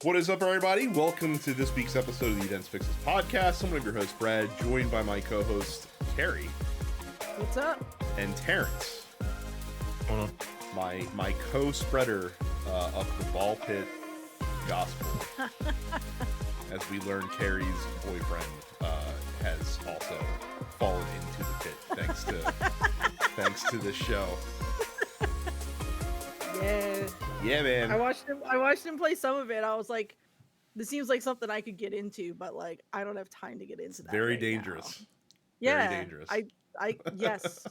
What is up, everybody? Welcome to this week's episode of the Dense Pixels podcast. I'm one of your hosts, Brad, joined by my co-host, Carrie. What's up? And Terrence. My co-spreader of the ball pit gospel. As we learn, Carrie's boyfriend has also fallen into the pit thanks to this show. Yeah, man. I watched him play some of it. I was like, this seems like something I could get into, but like I don't have time to get into that. Very dangerous. Now. Yeah. Very dangerous. Yes.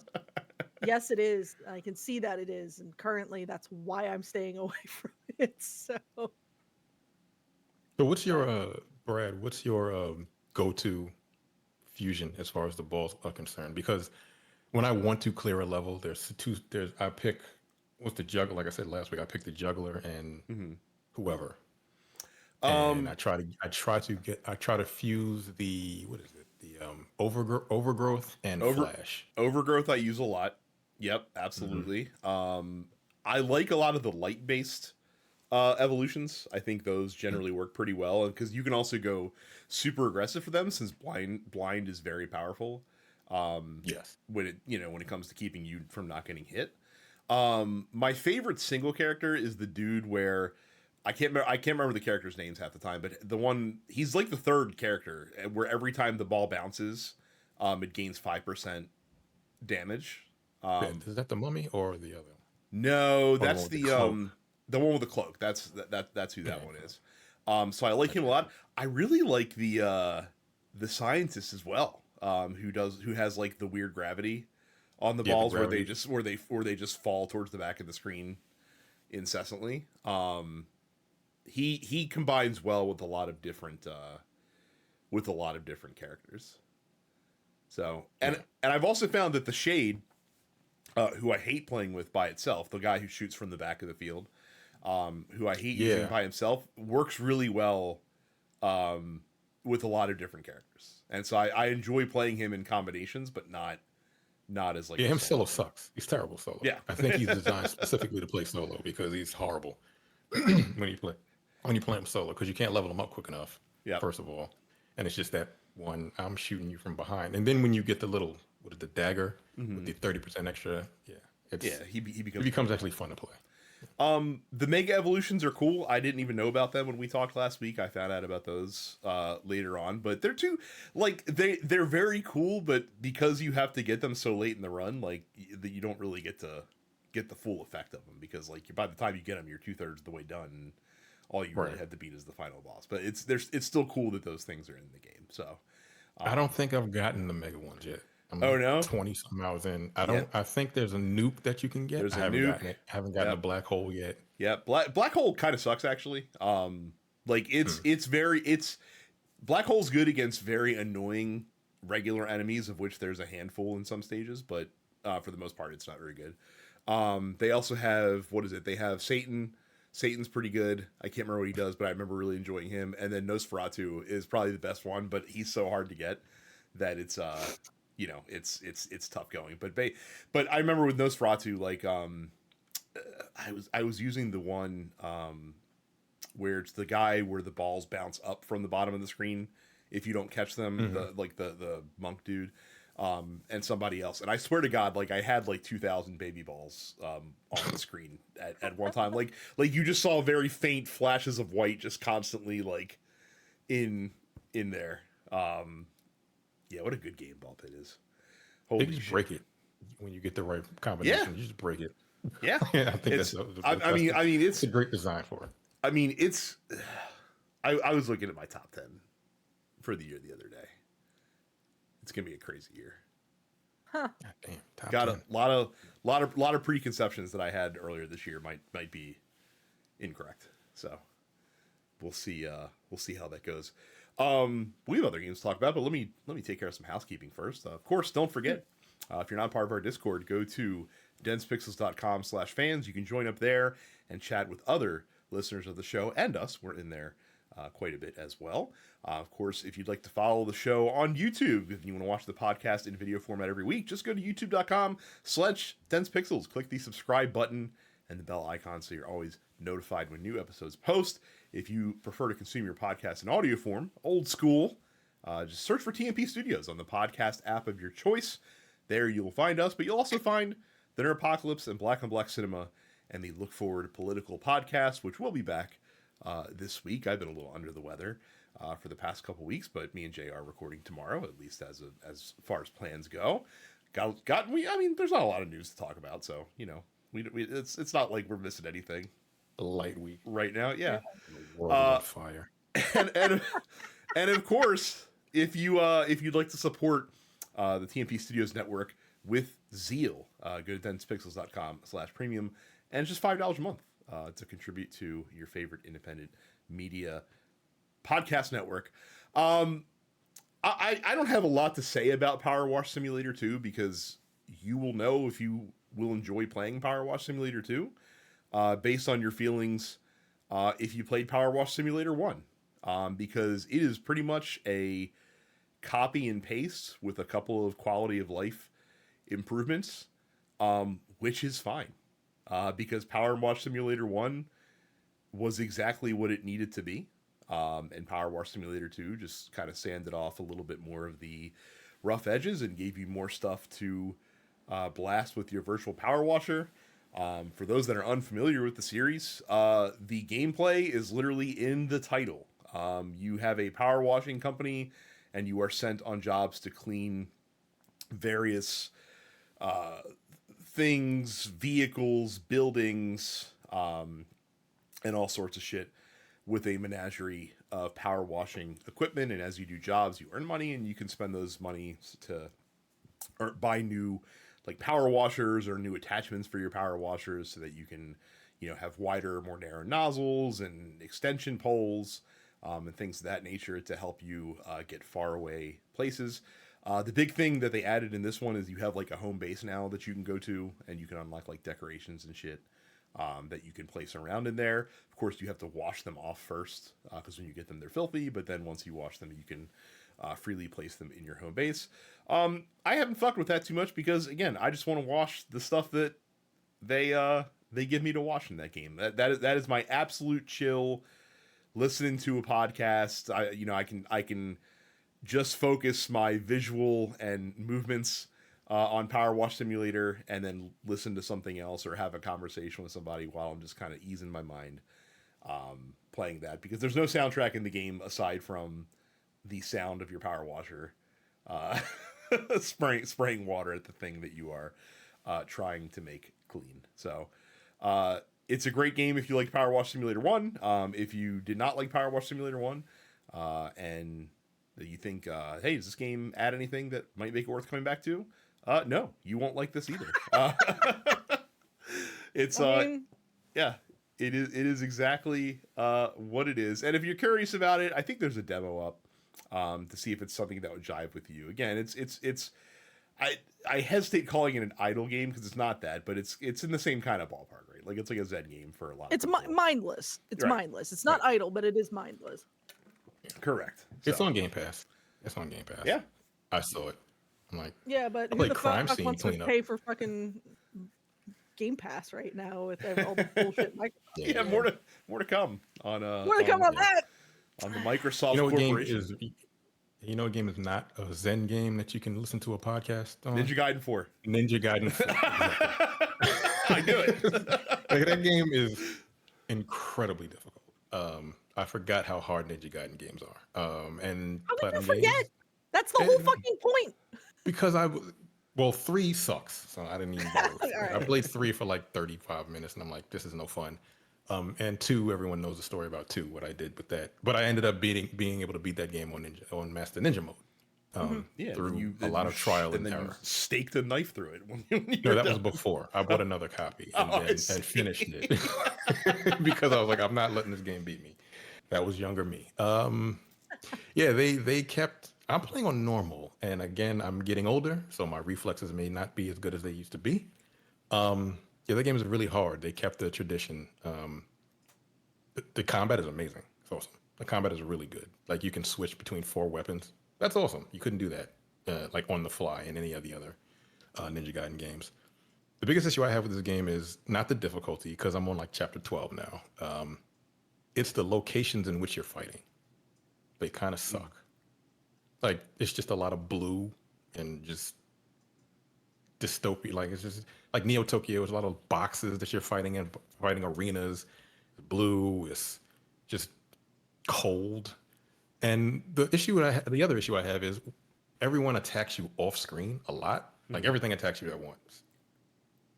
Yes, it is. I can see that it is. And currently that's why I'm staying away from it. So what's your Brad, what's your go-to fusion as far as the balls are concerned? Because when I want to clear a level, I pick what's the juggler, like I said last week, I picked the juggler and whoever. And I try to fuse the overgrowth and flash. Overgrowth I use a lot. Yep, absolutely. I like a lot of the light-based evolutions. I think those generally work pretty well because you can also go super aggressive for them since blind is very powerful. Yes. When it comes to keeping you from not getting hit. My favorite single character is the dude where I can't remember the character's names half the time, but the one, he's like the third character where every time the ball bounces, it gains 5% damage. Is that the mummy or the other one? No, that's the one with the cloak. That's who that one is. So I like him a lot. I really like the scientist as well, who has like the weird gravity on the balls where they just fall towards the back of the screen incessantly. He combines well with a lot of different characters. So and I've also found that the Shade, who I hate playing with by itself, the guy who shoots from the back of the field, who I hate using by himself, works really well with a lot of different characters. And so I enjoy playing him in combinations, but not as like him solo sucks. He's terrible solo. Yeah, I think he's designed specifically to play solo because he's horrible when you play him solo because you can't level him up quick enough. Yeah. First of all, and it's just that one. I'm shooting you from behind, and then when you get the little the dagger with the 30% extra, he becomes actually fun to play. The Mega Evolutions are cool. I didn't even know about them when we talked last week. I found out about those later on, but they're they're very cool, but because you have to get them so late in the run, like you don't really get the full effect of them because like by the time you get them, you're 2/3 of the way done, and all you really have to beat is the final boss. But it's still cool that those things are in the game. So I don't think I've gotten the Mega ones yet. I'm no, 20 some hours in. I think there's a nuke that you can get. There's I haven't gotten a black hole yet. Yeah, black hole kind of sucks actually. It's black hole's good against very annoying regular enemies, of which there's a handful in some stages, but for the most part, it's not very good. They also have they have Satan. Satan's pretty good. I can't remember what he does, but I remember really enjoying him. And then Nosferatu is probably the best one, but he's so hard to get that it's it's tough going. But I remember with Nosferatu, like I was using the one where it's the guy where the balls bounce up from the bottom of the screen if you don't catch them, the monk dude, and somebody else. And I swear to God, like I had like 2,000 baby balls on the screen at one time. Like you just saw very faint flashes of white just constantly like in there. Yeah, what a good game Ball Pit is. Holy shit. Break it when you get the right combination. You just break it. Yeah, I think it's a great design for it. I mean, it's. I was looking at my top 10 for the year the other day. It's gonna be a crazy year. Huh? God damn. Got 10. a lot of preconceptions that I had earlier this year might be incorrect. So we'll see how that goes. We have other games to talk about, but let me take care of some housekeeping first. Of course, don't forget, if you're not part of our Discord, go to densepixels.com/fans. You can join up there and chat with other listeners of the show and us. We're in there quite a bit as well. Of course, if you'd like to follow the show on YouTube, if you want to watch the podcast in video format every week, just go to youtube.com/densepixels. Click the subscribe button and the bell icon so you're always notified when new episodes post. If you prefer to consume your podcast in audio form, old school, just search for TMP Studios on the podcast app of your choice. There you'll find us, but you'll also find the Nerd Apocalypse and Black on Black Cinema and the Look Forward Political podcast, which will be back this week. I've been a little under the weather for the past couple weeks, but me and Jay are recording tomorrow, at least as far as plans go. I mean, there's not a lot of news to talk about, so it's not like we're missing anything. A light week right now, yeah. The world is on fire. And of course, if you'd like to support the TMP Studios network with zeal, go to densepixels.com/premium, and it's just $5 a month to contribute to your favorite independent media podcast network. I don't have a lot to say about Power Wash Simulator 2 because you will know if you will enjoy playing Power Wash Simulator 2 based on your feelings if you played Power Wash Simulator 1, because it is pretty much a copy and paste with a couple of quality of life improvements, which is fine, because Power Wash Simulator 1 was exactly what it needed to be, and Power Wash Simulator 2 just kind of sanded off a little bit more of the rough edges and gave you more stuff to blast with your virtual power washer. For those that are unfamiliar with the series, the gameplay is literally in the title. You have a power washing company, and you are sent on jobs to clean various things, vehicles, buildings, and all sorts of shit with a menagerie of power washing equipment. And as you do jobs, you earn money, and you can spend those money to buy new power washers or new attachments for your power washers so that you can, have wider, more narrow nozzles and extension poles, and things of that nature to help you get far away places. The big thing that they added in this one is you have a home base now that you can go to, and you can unlock decorations and shit that you can place around in there. Of course, you have to wash them off first, because when you get them, they're filthy, but then once you wash them, you can freely place them in your home base. I haven't fucked with that too much because, again, I just want to wash the stuff that they give me to wash in that game. That is my absolute chill. Listening to a podcast, I can just focus my visual and movements on Power Wash Simulator, and then listen to something else or have a conversation with somebody while I'm just kind of easing my mind playing that, because there's no soundtrack in the game aside from the sound of your power washer spraying water at the thing that you are trying to make clean. So it's a great game if you like Power Wash Simulator 1. If you did not like Power Wash Simulator 1 and you think, hey, does this game add anything that might make it worth coming back to? No, you won't like this either. It's yeah, it is exactly what it is. And if you're curious about it, I think there's a demo up to see if it's something that would jive with you. Again, it's I hesitate calling it an idle game because it's not that, but it's in the same kind of ballpark, right? It's like a Zen game for a lot of It's people. mindless. It's Right. mindless. It's not idle, but it is mindless. Correct. It's on Game Pass. It's on Game Pass. Yeah. I saw it. I'm like, Yeah, but I who play the crime fuck scene wants to cleanup. pay for fucking Game Pass right now with all the bullshit? Yeah, more to come on More to come on that. on the Microsoft you know what game Corporation. is? You know what game is not a Zen game that you can listen to a podcast on? Ninja Gaiden 4. Ninja Gaiden 4. I knew it. That game is incredibly difficult. I forgot how hard Ninja Gaiden games are. And How did you Platinum forget? Games, That's the whole fucking point. because well, 3 sucks, so I didn't even bother with 3. All right. I played 3 for 35 minutes, and I'm like, this is no fun. And 2, everyone knows the story about 2, what I did with that. But I ended up being able to beat that game on Master Ninja mode. Yeah, through a lot of trial and then you error. staked a knife through it. When No, that was before. I bought another copy and finished it because I was like, I'm not letting this game beat me. That was younger me. Yeah, they kept. I'm playing on normal, and again, I'm getting older, so my reflexes may not be as good as they used to be. Yeah, that game is really hard. They kept the tradition. The combat is amazing. It's awesome. The combat is really good. You can switch between 4 weapons. That's awesome. You couldn't do that on the fly in any of the other Ninja Gaiden games. The biggest issue I have with this game is not the difficulty, because I'm on chapter 12 now. it's the locations in which you're fighting. They kind of suck. Like it's just a lot of blue and just dystopia. Like it's just like Neo Tokyo. It's a lot of boxes that you're fighting in, fighting arenas. Blue. It's just cold. And the other issue I have is everyone attacks you off screen a lot. Like everything attacks you at once.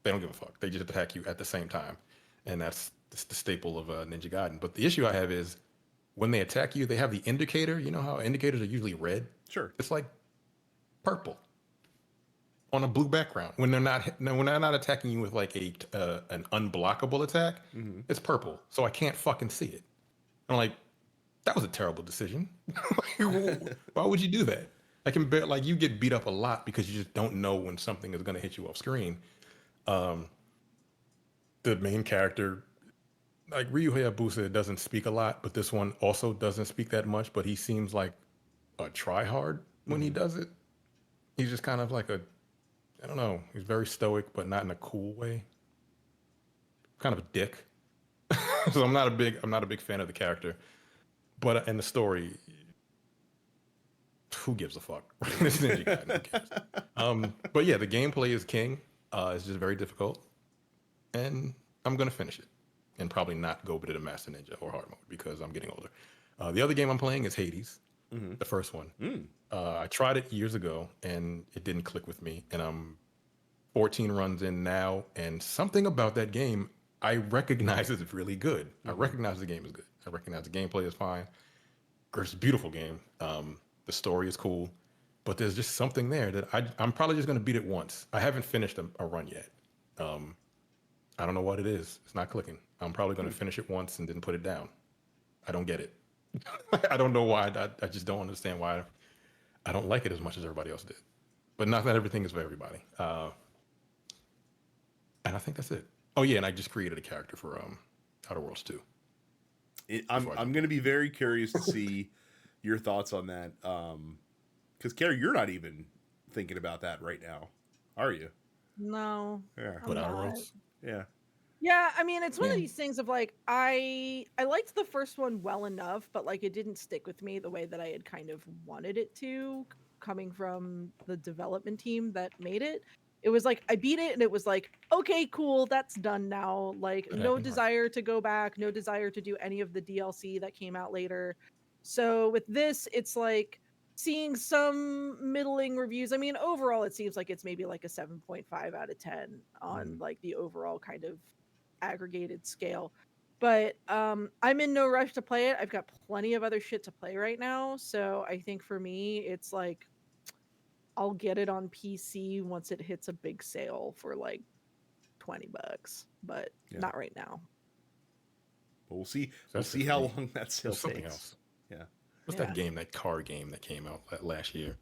They don't give a fuck. They just attack you at the same time, and that's the staple of Ninja Gaiden. But the issue I have is when they attack you, they have the indicator. You know how indicators are usually red? Sure. It's like purple on a blue background. When they're not attacking you with like an unblockable attack, it's purple. So I can't fucking see it. I'm like, that was a terrible decision. Why would you do that? I can bet like you get beat up a lot because you just don't know when something is going to hit you off screen. The main character, like Ryu Hayabusa, doesn't speak a lot, but this one also doesn't speak that much. But he seems like a try-hard when he does it. He's just kind of like I don't know. He's very stoic, but not in a cool way. Kind of a dick. So I'm not a big fan of the character. But in the story, who gives a fuck? This Ninja Gaiden, who cares? But yeah, the gameplay is king. It's just very difficult, and I'm gonna finish it, and probably not go to the Master Ninja or hard mode because I'm getting older. The other game I'm playing is Hades, the first one. I tried it years ago, and it didn't click with me, and I'm 14 runs in now, and something about that game I recognize is really good. I recognize the game is good. I recognize the gameplay is fine. It's a beautiful game. The story is cool, but there's just something there that I'm probably just going to beat it once. I haven't finished a run yet. I don't know what it is. It's not clicking. I'm probably going to finish it once and then put it down. I don't get it. I don't know why. I just don't understand why I don't like it as much as everybody else did. But not that everything is for everybody. And I think that's it. Oh yeah, and I just created a character for Outer Worlds 2. I'm going to be very curious to see your thoughts on that. Because Carrie, you're not even thinking about that right now, are you? No. Yeah. I'm Outer not. Worlds. Yeah. Yeah, I mean, it's one of these things of like I liked the first one well enough, but like it didn't stick with me the way that I had kind of wanted it to, coming from the development team that made it. It was like I beat it and it was like, okay, cool, that's done now. Like What no happened? desire to go back, no desire to do any of the DLC that came out later. So with this, it's like seeing some middling reviews. I mean, overall it seems like it's maybe like a 7.5 out of 10 on like the overall kind of aggregated scale. But I'm in no rush to play it. I've got plenty of other shit to play right now. So I think for me, it's like I'll get it on PC once it hits a big sale for like $20, but Yeah. not right now. But we'll see. We'll That's see it how for me. long that sale There's something takes. else. Yeah. What's Yeah. that game? That car game that came out last year?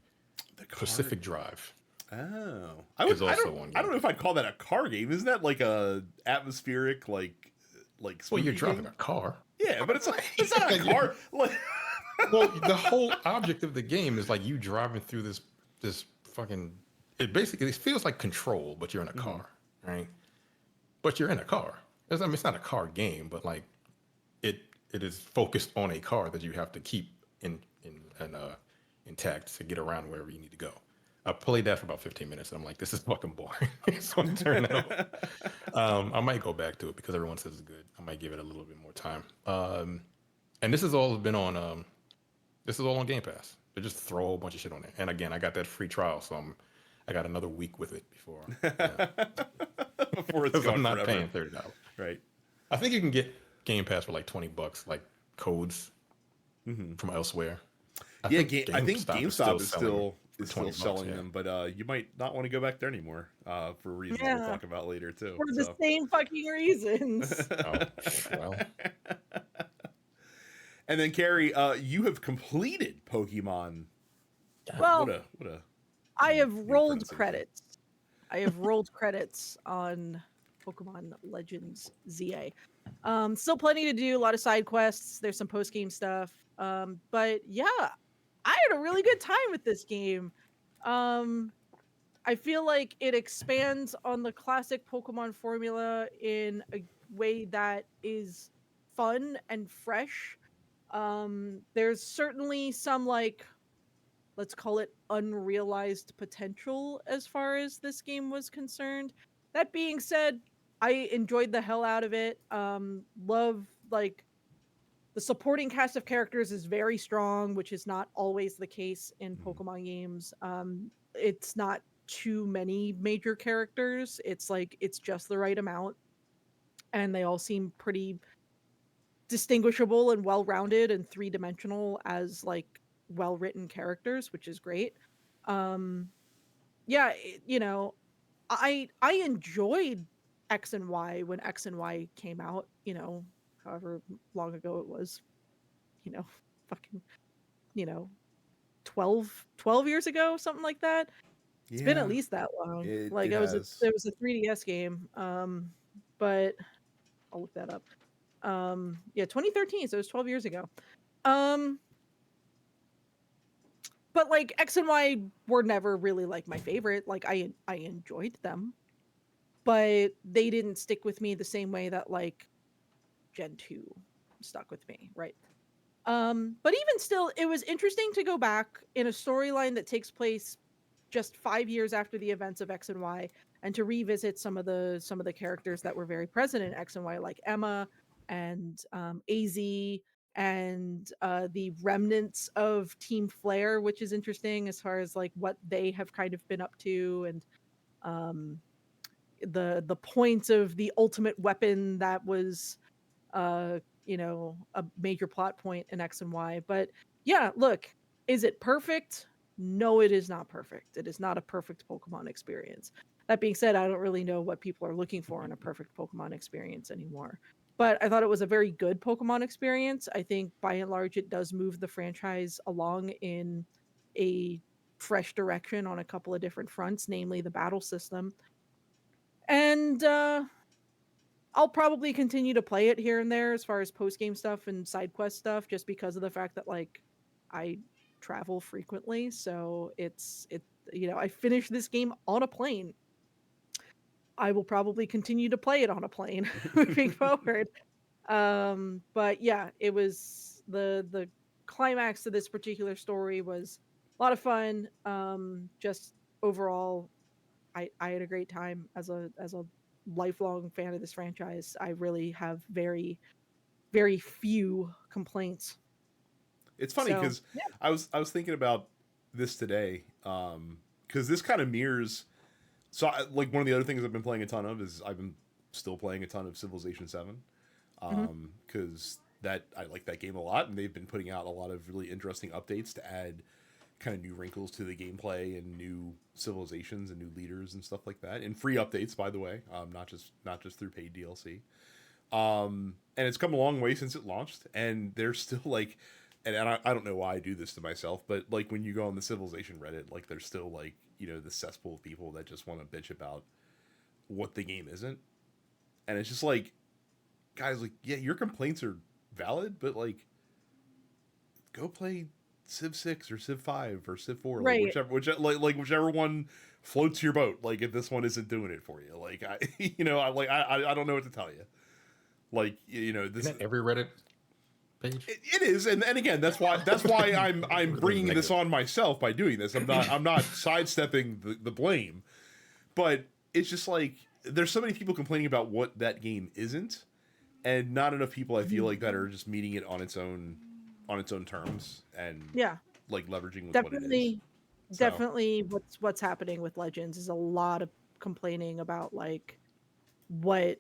The car. Pacific Drive. Oh, Is also one I don't game. know if I'd call that a car game. Isn't that like a atmospheric like? Well, spooky you're driving game? a car. Yeah, but it's like it's not a car. Like, Well, the whole object of the game is like you driving through this fucking. It basically feels like Control, but you're in a car, right? But you're in a car. I mean, it's not a car game, but like it is focused on a car that you have to keep intact to get around wherever you need to go. I played that for about 15 minutes, and I'm like, this is fucking boring. So I turned that off. I might go back to it because everyone says it's good. I might give it a little bit more time. And this has all been on. This is all on Game Pass. They just throw a whole bunch of shit on there. And again, I got that free trial, so I got another week with it before. before it's Because gone I'm not forever. paying $30. Right. I think you can get Game Pass for like $20, like codes from elsewhere. I think GameStop is still $20, selling yeah. them, but you might not want to go back there anymore for reasons Yeah. we'll talk about later too. For the same fucking reasons. Oh, well, And then Carrie, you have completed Pokemon. Well, what a I have rolled pronunciation. credits. I have rolled credits on Pokemon Legends ZA. Still plenty to do, a lot of side quests. There's some post-game stuff. But yeah, I had a really good time with this game. I feel like it expands on the classic Pokemon formula in a way that is fun and fresh. There's certainly some, like, let's call it unrealized potential as far as this game was concerned. That being said, I enjoyed the hell out of it. Love, like, the supporting cast of characters is very strong, which is not always the case in Mhm. Pokemon games. It's not too many major characters. It's like it's just the right amount, and they all seem pretty distinguishable and well-rounded and three-dimensional as, like, well-written characters, which is great. Um, yeah, I enjoyed X and Y when X and Y came out, however long ago it was, you know, fucking, you know, 12 years ago, something like that. It's been at Yeah, least that long. Like, it it was a has. there was a 3DS game, but I'll look that up. Yeah, 2013, so it was 12 years ago. Um, but, like, X and Y were never really, like, my favorite. Like, I enjoyed them, but they didn't stick with me the same way that, like, Gen 2 stuck with me, right? But even still, it was interesting to go back in a storyline that takes place just 5 years after the events of X and Y, and to revisit some of the characters that were very present in X and Y, like Emma and AZ, and the remnants of Team Flare, which is interesting as far as, like, what they have kind of been up to, and um, the point of the ultimate weapon that was a major plot point in X and Y. But yeah, look, is it perfect? No, it is not perfect. It is not a perfect Pokemon experience. That being said, I don't really know what people are looking for in a perfect Pokemon experience anymore. But I thought it was a very good Pokemon experience. I think by and large it does move the franchise along in a fresh direction on a couple of different fronts, namely the battle system. And I'll probably continue to play it here and there as far as post game stuff and side quest stuff, just because of the fact that, like, I travel frequently. So I finished this game on a plane. I will probably continue to play it on a plane moving forward. But yeah, it was the climax to this particular story was a lot of fun. Just overall, I had a great time as a lifelong fan of this franchise. I really have very, very few complaints. It's funny So because yeah. I was thinking about this today, because this kind of mirrors. So, like, one of the other things I've been playing a ton of is I've been still playing a ton of Civilization 7, Mhm. because that I like that game a lot, and they've been putting out a lot of really interesting updates to add kind of new wrinkles to the gameplay and new civilizations and new leaders and stuff like that, and free updates, by the way, not just through paid DLC. And it's come a long way since it launched, and they're still like, and I don't know why I do this to myself, but like when you go on the Civilization Reddit, like there's still like, the cesspool of people that just want to bitch about what the game isn't, and it's just like, guys, like, yeah, your complaints are valid, but like, go play Civ 6 or Civ 5 or Civ 4, like Right. whichever one floats your boat. Like, if this one isn't doing it for you, like, I I don't know what to tell you. Like, this Isn't that every Reddit page? it is, and again, that's why I'm Everything's bringing this negative. on myself by doing this. I'm not sidestepping the blame, but it's just like there's so many people complaining about what that game isn't, and not enough people I feel Mhm. like that are just meeting it on its own terms and Yeah, like leveraging with what it is. definitely, So definitely. What's happening with Legends is a lot of complaining about, like, what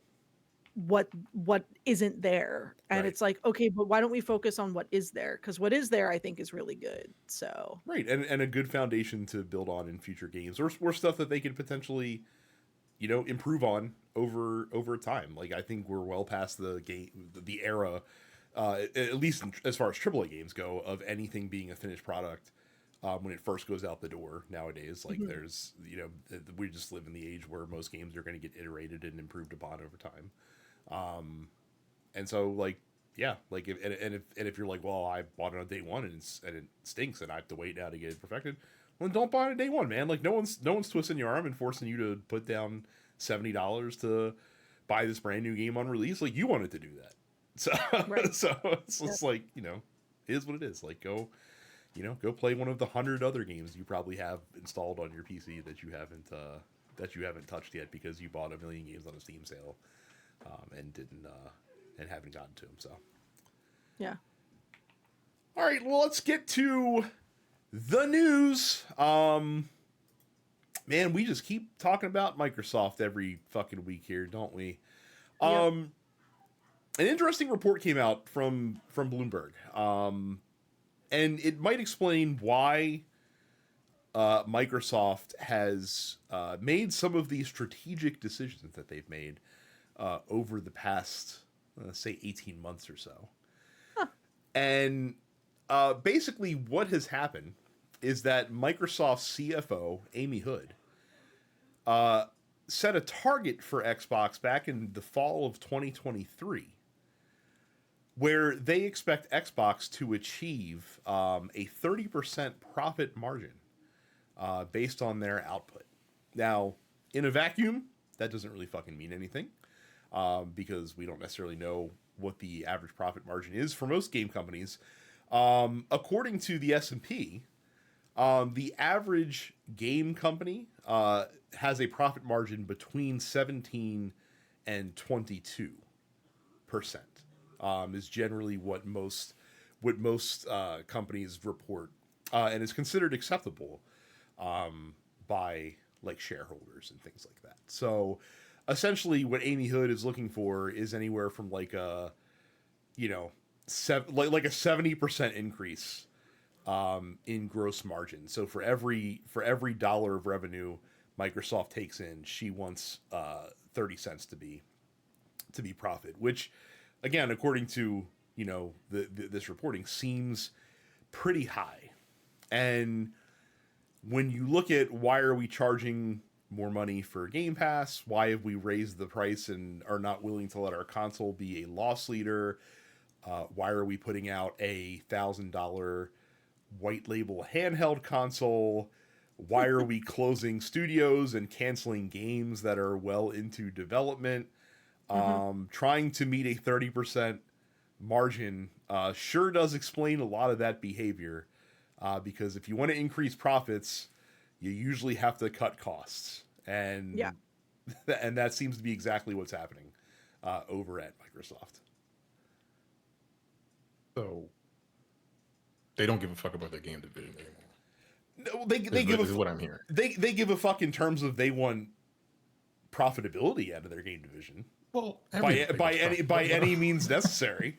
what isn't there, and right, it's like, okay, but why don't we focus on what is there? Because what is there, I think, is really good. So right, and a good foundation to build on in future games, or stuff that they could potentially improve on over time. Like, I think we're well past the era, at least as far as AAA games go, of anything being a finished product when it first goes out the door nowadays. Like, mhm. there's we just live in the age where most games are going to get iterated and improved upon over time. And so, like, yeah, like, if you're like, well, I bought it on day one and it stinks and I have to wait now to get it perfected, well, then don't buy it on day one, man. Like, no one's twisting your arm and forcing you to put down $70 to buy this brand new game on release. Like, you wanted to do that. So Right. so it's just like, you know, it is what it is. Like go, you know, go play one of the 100 other games you probably have installed on your PC that you haven't touched yet because you bought a million games on a Steam sale, and didn't and haven't gotten to them. So Yeah. all right, well, let's get to the news. Man, we just keep talking about Microsoft every fucking week here, don't we? Yep. An interesting report came out from Bloomberg, and it might explain why Microsoft has made some of these strategic decisions that they've made over the past, say, 18 months or so. Huh. And basically, what has happened is that Microsoft's CFO, Amy Hood, set a target for Xbox back in the fall of 2023, where they expect Xbox to achieve a 30% profit margin based on their output. Now, in a vacuum, that doesn't really fucking mean anything because we don't necessarily know what the average profit margin is for most game companies. According to the S&P, the average game company has a profit margin between 17 and 22%. Is generally what most companies report, and is considered acceptable by like shareholders and things like that. So essentially, what Amy Hood is looking for is anywhere from like a, you know, like a 70% increase in gross margin. So for every dollar of revenue Microsoft takes in, she wants 30 cents to be profit, which again, according to, you know, this reporting, seems pretty high. And when you look at why are we charging more money for Game Pass, why have we raised the price and are not willing to let our console be a loss leader, why are we putting out a $1,000 white label handheld console, why are we closing studios and canceling games that are well into development, trying to meet a 30% margin sure does explain a lot of that behavior, because if you want to increase profits, you usually have to cut costs, and Yeah. and that seems to be exactly what's happening over at Microsoft. So they don't give a fuck about their game division anymore. No, they give is what I'm hearing. They give a fuck in terms of they want profitability out of their game division. Well, by any means necessary.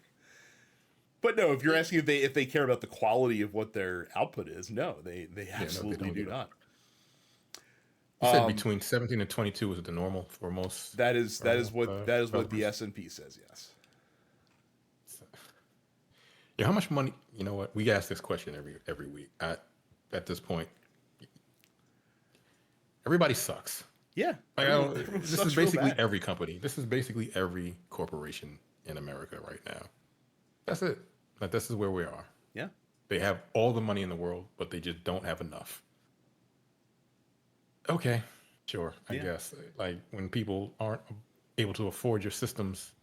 But no, if you're asking if they care about the quality of what their output is, no, they absolutely do not. You said between 17 and 22 is the normal for most. That is what the S&P says. Yes. Yeah, how much money? You know what? We ask this question every week. At this point, everybody sucks. Yeah. This is basically every company. This is basically every corporation in America right now. That's it. Like, this is where we are. Yeah. They have all the money in the world, but they just don't have enough. Okay, sure. I guess like when people aren't able to afford your systems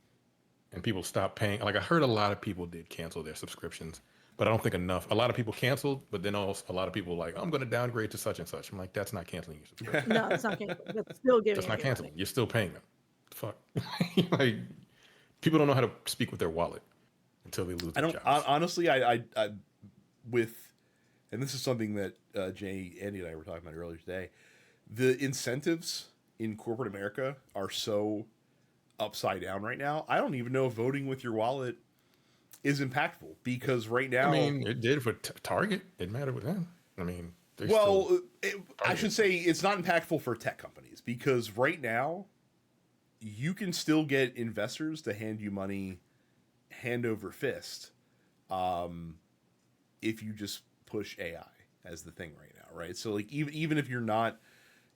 and people stop paying. Like I heard a lot of people did cancel their subscriptions, but I don't think enough. A lot of people canceled, but then also a lot of people like, I'm going to downgrade to such and such. I'm like, that's not canceling your subscription. No, it's not canceling. That's still giving. That's not you canceling. money. You're still paying them. Fuck. Like people don't know how to speak with their wallet until they lose their jobs. Honestly, I with, and this is something that Andy and I were talking about earlier today. The incentives in corporate America are so upside down right now. I don't even know if voting with your wallet is impactful, because right now, I mean, it did for Target. It mattered with them. I mean, I should say it's not impactful for tech companies, because right now you can still get investors to hand you money hand over fist if you just push AI as the thing right now, right? So like even if you're not,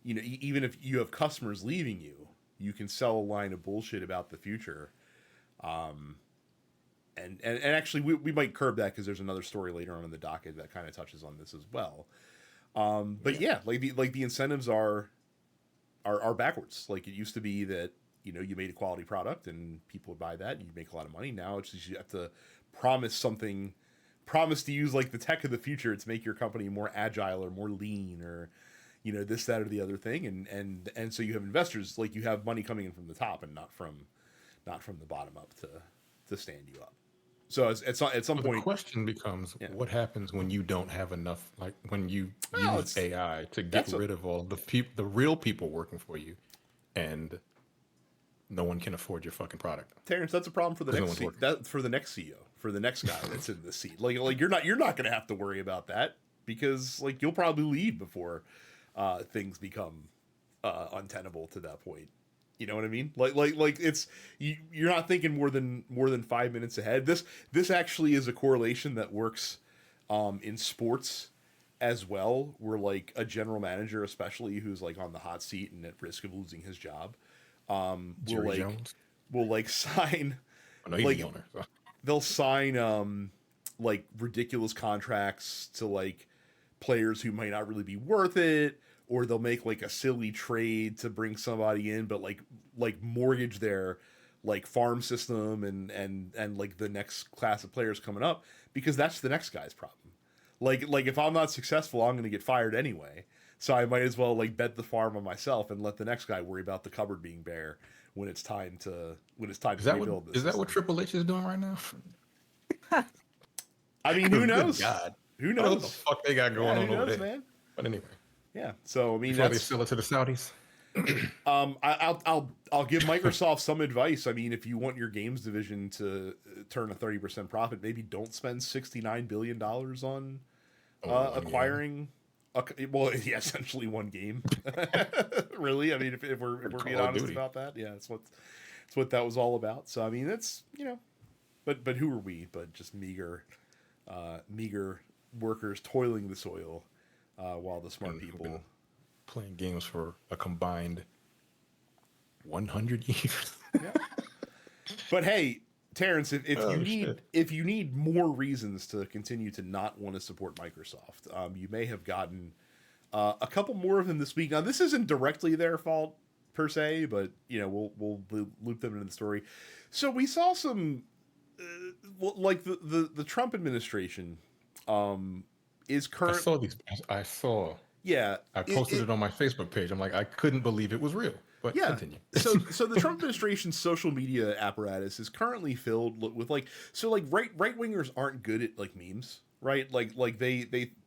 you know, even if you have customers leaving you, you can sell a line of bullshit about the future. And actually we might curb that because there's another story later on in the docket that kind of touches on this as well. But yeah, like the incentives are backwards. Like it used to be that, you know, you made a quality product and people would buy that and you make a lot of money. Now it's just you have to promise to use like the tech of the future to make your company more agile or more lean or, you know, this, that, or the other thing. And so you have investors, like you have money coming in from the top and not from the bottom up to stand you up. So at some Well, point, the question becomes, what happens when you don't have enough, like when you use AI to get rid of all the real people working for you, and no one can afford your fucking product. Terrence, that's a problem for the next CEO, for the next guy that's in the seat. Like you're not going to have to worry about that because like you'll probably leave before things become untenable to that point. You know what I mean? Like it's you're not thinking more than 5 minutes ahead. This actually is a correlation that works in sports as well, where like a general manager, especially who's like on the hot seat and at risk of losing his job, will like sign. Oh, no, he's the owner. So. They'll sign like ridiculous contracts to like players who might not really be worth it, or they'll make like a silly trade to bring somebody in, but like mortgage their like farm system and like the next class of players coming up, because that's the next guy's problem. Like if I'm not successful, I'm going to get fired anyway. So I might as well like bet the farm on myself and let the next guy worry about the cupboard being bare when it's time to rebuild this. Is that what Triple H is doing right now? I mean, who knows? God. Who knows what the fuck they got going on over there, man? But anyway. Yeah. So I mean, before they sell it to the Saudis. I'll give Microsoft some advice. I mean, if you want your games division to turn a 30% profit, maybe don't spend $69 billion on acquiring. Essentially one game. Really, I mean, if we're being honest about that, yeah, that's what that was all about. So I mean, that's, you know, but who are we? But just meager workers toiling the soil, while the smart people playing games for a combined 100 years. Yeah. But hey, Terrence, if you need more reasons to continue to not want to support Microsoft, you may have gotten a couple more of them this week. Now, this isn't directly their fault per se, but you know we'll loop them into the story. So we saw some like the Trump administration is current. I saw these. I saw. Yeah, I posted it on my Facebook page. I'm like, I couldn't believe it was real. But yeah, continue. so the Trump administration's social media apparatus is currently filled with like right wingers aren't good at like memes, right? Like they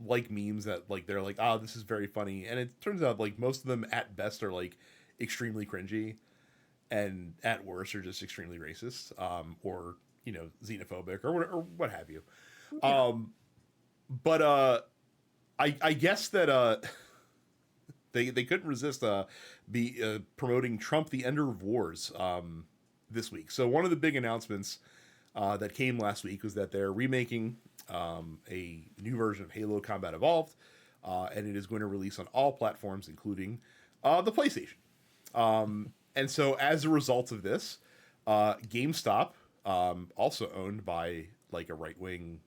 like memes that like they're like, oh, this is very funny, and it turns out like most of them at best are like extremely cringy, and at worst are just extremely racist, or you know xenophobic or what have you. Yeah. But I guess that they couldn't resist promoting Trump the Ender of Wars this week. So one of the big announcements that came last week was that they're remaking a new version of Halo Combat Evolved, and it is going to release on all platforms, including the PlayStation. And so as a result of this, GameStop, also owned by like a right-wing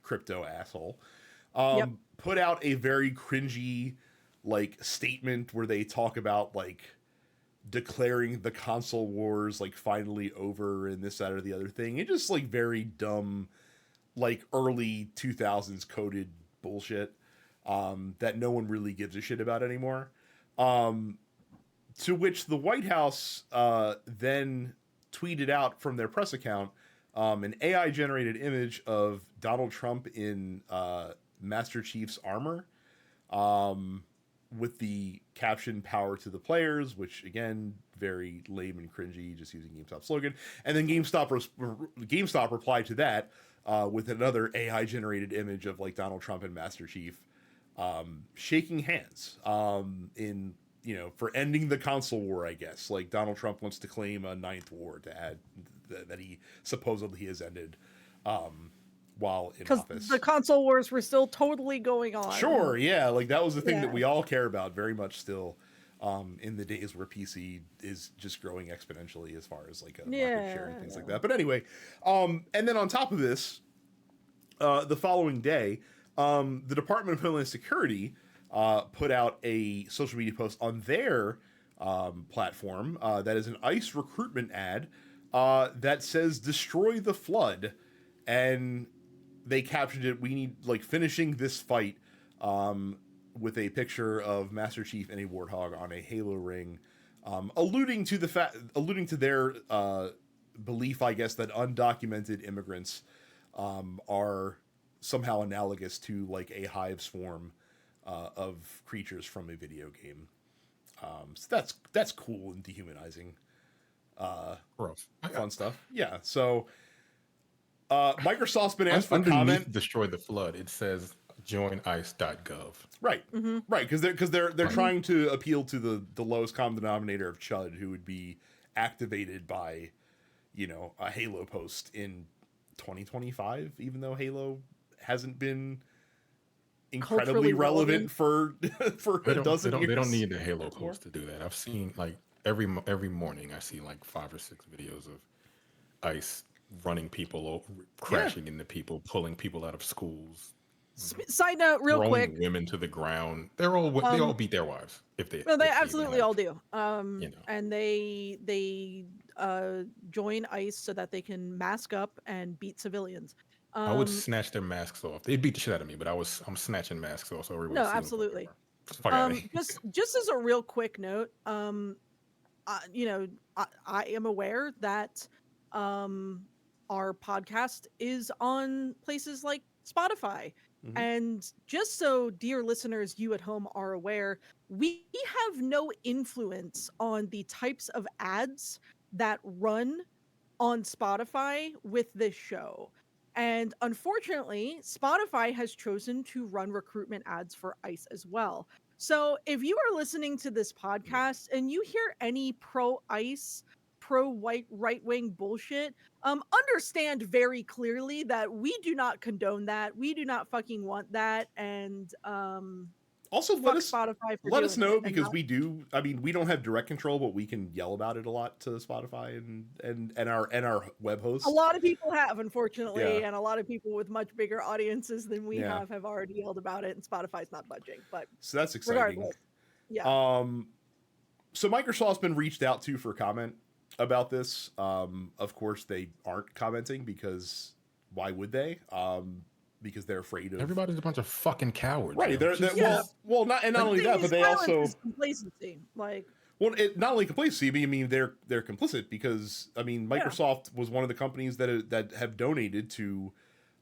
crypto asshole, put out a very cringy like statement where they talk about like declaring the console wars like finally over and this, that, or the other thing. It just like very dumb, like early 2000s coded bullshit that no one really gives a shit about anymore. To which the White House then tweeted out from their press account an AI generated image of Donald Trump in Master Chief's armor, with the caption "Power to the players," which again very lame and cringy, just using GameStop slogan. And then GameStop replied to that with another AI generated image of like Donald Trump and Master Chief shaking hands in, you know, for ending the console war, I guess. Like Donald Trump wants to claim a ninth war to add that he supposedly has ended while in office. Because the console wars were still totally going on. Sure, yeah. Like that was the thing that we all care about very much still in the days where PC is just growing exponentially as far as like a market share and things like that. But anyway, and then on top of this, the following day, the Department of Homeland Security put out a social media post on their platform that is an ICE recruitment ad that says "Destroy the Flood," and they captioned it, "We need like finishing this fight," with a picture of Master Chief and a warthog on a Halo ring, alluding to their belief, I guess, that undocumented immigrants are somehow analogous to like a hive swarm of creatures from a video game. So that's cool and dehumanizing. Gross. Fun stuff. Yeah. So Microsoft's been asked for Underneath comment. Destroy the Flood, it says joinice.gov. Right. Mhm. Right. Because they're Right. trying to appeal to the lowest common denominator of Chud, who would be activated by, a Halo post in 2025, even though Halo hasn't been incredibly Culturally relevant for They a don't, dozen they years. don't need a Halo More. post to do that. I've seen like every morning I see like 5 or 6 videos of ICE running people over, crashing into people, pulling people out of schools, Side note, real throwing quick. women to the ground. They all beat their wives if they. No, they if even absolutely have, all do. You know. And they join ICE so that they can mask up and beat civilians. I would snatch their masks off. They'd beat the shit out of me, but I'm snatching masks off so everybody No, sees them absolutely. fucking fuck out of here. just as a real quick note, I am aware that our podcast is on places like Spotify. Mhm. And just so dear listeners, you at home are aware, we have no influence on the types of ads that run on Spotify with this show. And unfortunately, Spotify has chosen to run recruitment ads for ICE as well. So if you are listening to this podcast and you hear any pro ICE, pro white right wing bullshit, understand very clearly that we do not condone that. We do not fucking want that. And Also, fuck Spotify for let us doing know it. And because we do. I mean, we don't have direct control, but we can yell about it a lot to Spotify and our web hosts. a lot of people have, unfortunately, Yeah. and a lot of people with much bigger audiences than we Yeah. have already yelled about it, and Spotify's not budging. But So that's exciting. regardless, yeah. So Microsoft's been reached out to for comment about this. Of course, they aren't commenting because why would they? Because they're afraid of Everybody's a bunch of fucking cowards. Right. yo. They're Just- Yeah. well, not only that, but they Silence also is complacency. Like, not only complacency, but I mean they're complicit because I mean Microsoft was one of the companies that have donated to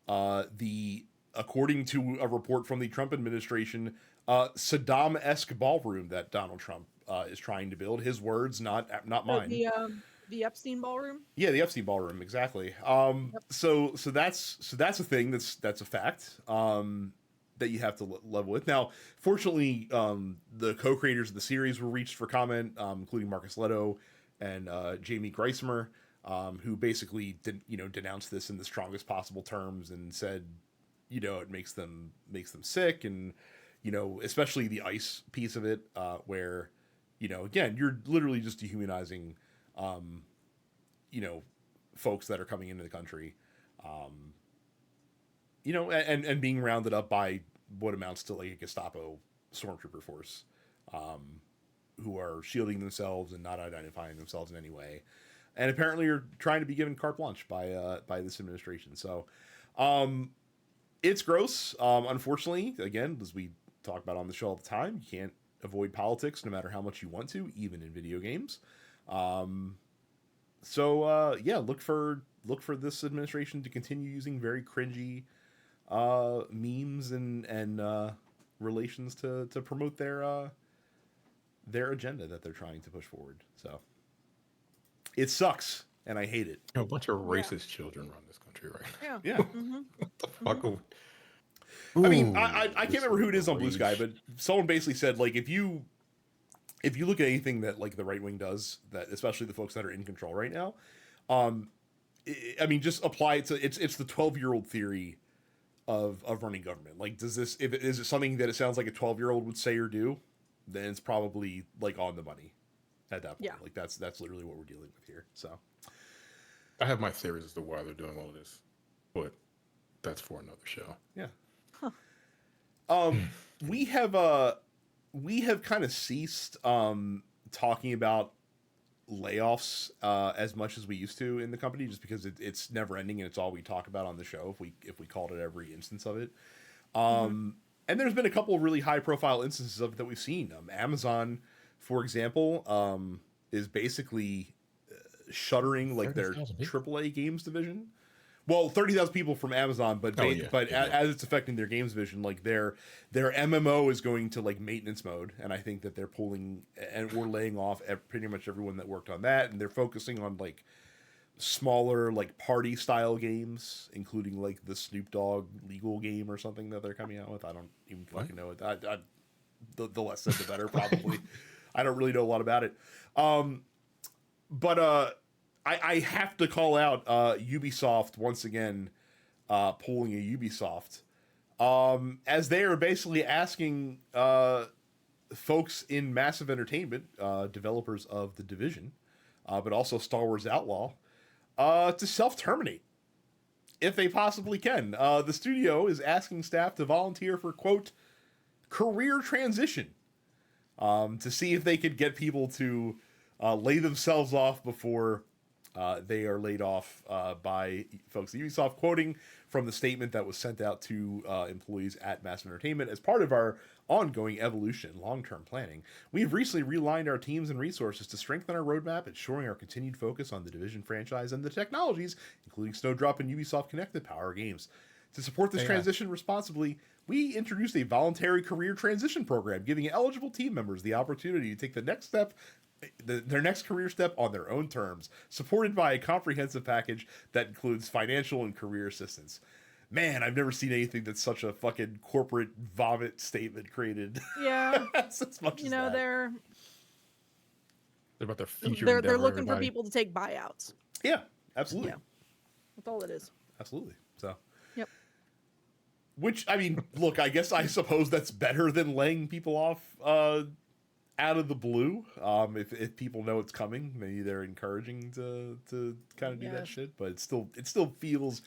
according to a report from the Trump administration, Saddam-esque ballroom that Donald Trump is trying to build. His words, not mine. the Epstein ballroom. Yeah, the Epstein ballroom, exactly. So that's a thing that's a fact that you have to level with. Now, fortunately, the co-creators of the series were reached for comment, including Marcus Leto and Jamie Greismer, who basically denounced this in the strongest possible terms and said, it makes them sick, and especially the ICE piece of it, where again, you're literally just dehumanizing folks that are coming into the country, and being rounded up by what amounts to like a Gestapo stormtrooper force, who are shielding themselves and not identifying themselves in any way, and apparently are trying to be given carte blanche by this administration. So, it's gross. Unfortunately, again, as we talk about on the show all the time, you can't avoid politics no matter how much you want to, even in video games. So look for this administration to continue using very cringy memes and relations to promote their agenda that they're trying to push forward. So it sucks and I hate it. A bunch of racist children run this country right now. Yeah. Yeah. Mhm. What the fuck? I mean, Ooh, I can't remember who it is on Blue Sky, but someone basically said, like, if you look at anything that like the right wing does, that especially the folks that are in control right now, I mean, just apply it to it's the 12-year-old theory of running government. Like, is it something that it sounds like a 12-year-old would say or do? Then it's probably like on the money at that point. Yeah. Like that's literally what we're dealing with here. So I have my theories as to why they're doing all of this, but that's for another show. yeah. We have kind of ceased talking about layoffs as much as we used to in the company, just because it's never ending and it's all we talk about on the show if we called it every instance of it. And there's been a couple of really high profile instances of it that we've seen. Amazon, for example, is basically shuttering like their 30,000 people? AAA games division. Well, 30,000 people from Amazon, but as it's affecting their games division, like their MMO is going to like maintenance mode, and I think that they're pulling and we're laying off pretty much everyone that worked on that, and they're focusing on like smaller like party style games, including like the Snoop Dogg legal game or something that they're coming out with. I don't even fucking know it. The less said the better, probably. I don't really know a lot about it. But I have to call out Ubisoft once again, pulling a Ubisoft, as they are basically asking folks in Massive Entertainment, developers of The Division, but also Star Wars Outlaw, to self-terminate if they possibly can. The studio is asking staff to volunteer for, quote, career transition, to see if they could get people to lay themselves off before they are laid off by folks at Ubisoft, quoting from the statement that was sent out to employees at Massive Entertainment. As part of our ongoing evolution and long-term planning, we've recently realigned our teams and resources to strengthen our roadmap, ensuring our continued focus on the Division franchise and the technologies, including Snowdrop and Ubisoft Connect, that power our games. To support this transition responsibly, we introduced a voluntary career transition program, giving eligible team members the opportunity to take the next step, their next career step on their own terms, supported by a comprehensive package that includes financial and career assistance. Man, I've never seen anything that's such a fucking corporate vomit statement created. Yeah. As much You as know, that. they're about their future. they're looking for people to take buyouts. Yeah, absolutely. Yeah. That's all it is. Absolutely. So. Yep. Which, I mean, look, I suppose that's better than laying people off out of the blue. If people know it's coming, maybe they're encouraging to kind of do that shit. But it still feels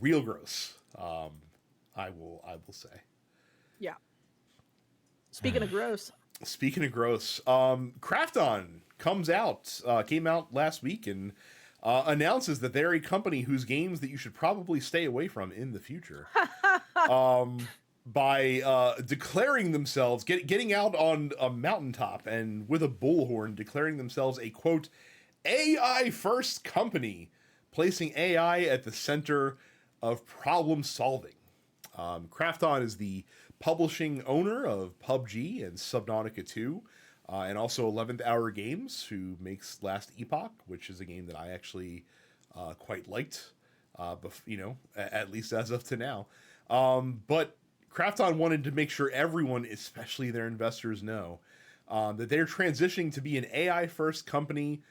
real gross. I will say. Yeah. Speaking of gross. Speaking of gross, Krafton came out last week and announces that they're a company whose games that you should probably stay away from in the future. By declaring themselves, getting out on a mountaintop and with a bullhorn, declaring themselves a, quote, AI first company, placing AI at the center of problem solving. Krafton is the publishing owner of PUBG and Subnautica 2, and also 11th Hour Games, who makes Last Epoch, which is a game that I actually quite liked, at least as of to now. But Krafton wanted to make sure everyone, especially their investors, know that they're transitioning to be an AI-first company,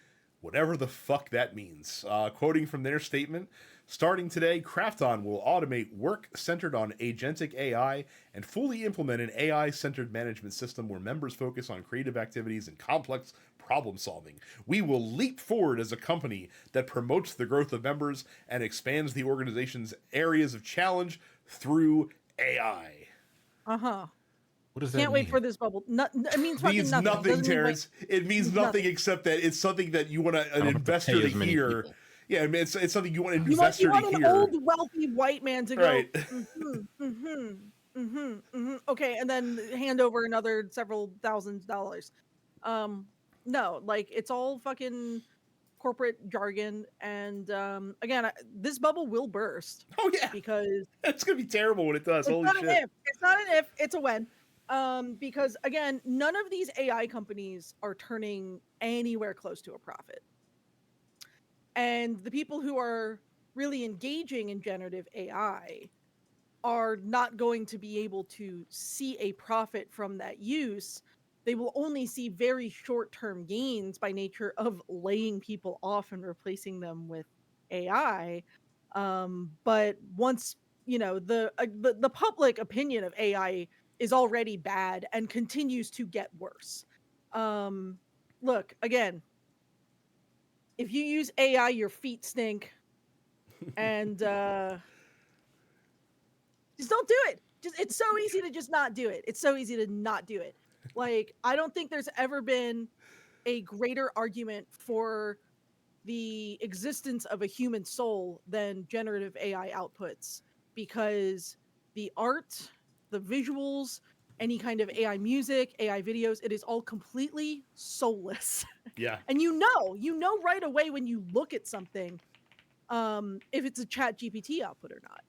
whatever the fuck that means. Quoting from their statement, starting today, Krafton will automate work centered on agentic AI and fully implement an AI-centered management system where members focus on creative activities and complex problem solving. We will leap forward as a company that promotes the growth of members and expands the organization's areas of challenge through AI. Uh-huh. What does that Can't mean? wait for this bubble. It means fucking Means nothing. nothing, Terrence. It means nothing except that it's something that you want an investor to hear. People. Yeah, I mean, it's something you want an investor you want to an hear. old wealthy white man to Right. go, okay, and then hand over another several $1,000s. No, like it's all fucking corporate jargon, and again, this bubble will burst. Oh yeah, because it's gonna be terrible when it does. it's Holy not shit! an if. It's not an if. It's a when. Because again, none of these AI companies are turning anywhere close to a profit. And the people who are really engaging in generative AI are not going to be able to see a profit from that use. They will only see very short-term gains by nature of laying people off and replacing them with AI. But once, the public opinion of AI is already bad and continues to get worse. Look, again, if you use AI, your feet stink, and just don't do it. It's so easy to just not do it. It's so easy to not do it. Like, I don't think there's ever been a greater argument for the existence of a human soul than generative AI outputs, because the art, the visuals, any kind of AI music, AI videos, it is all completely soulless. Yeah. And you know right away when you look at something, if it's a chat GPT output or not.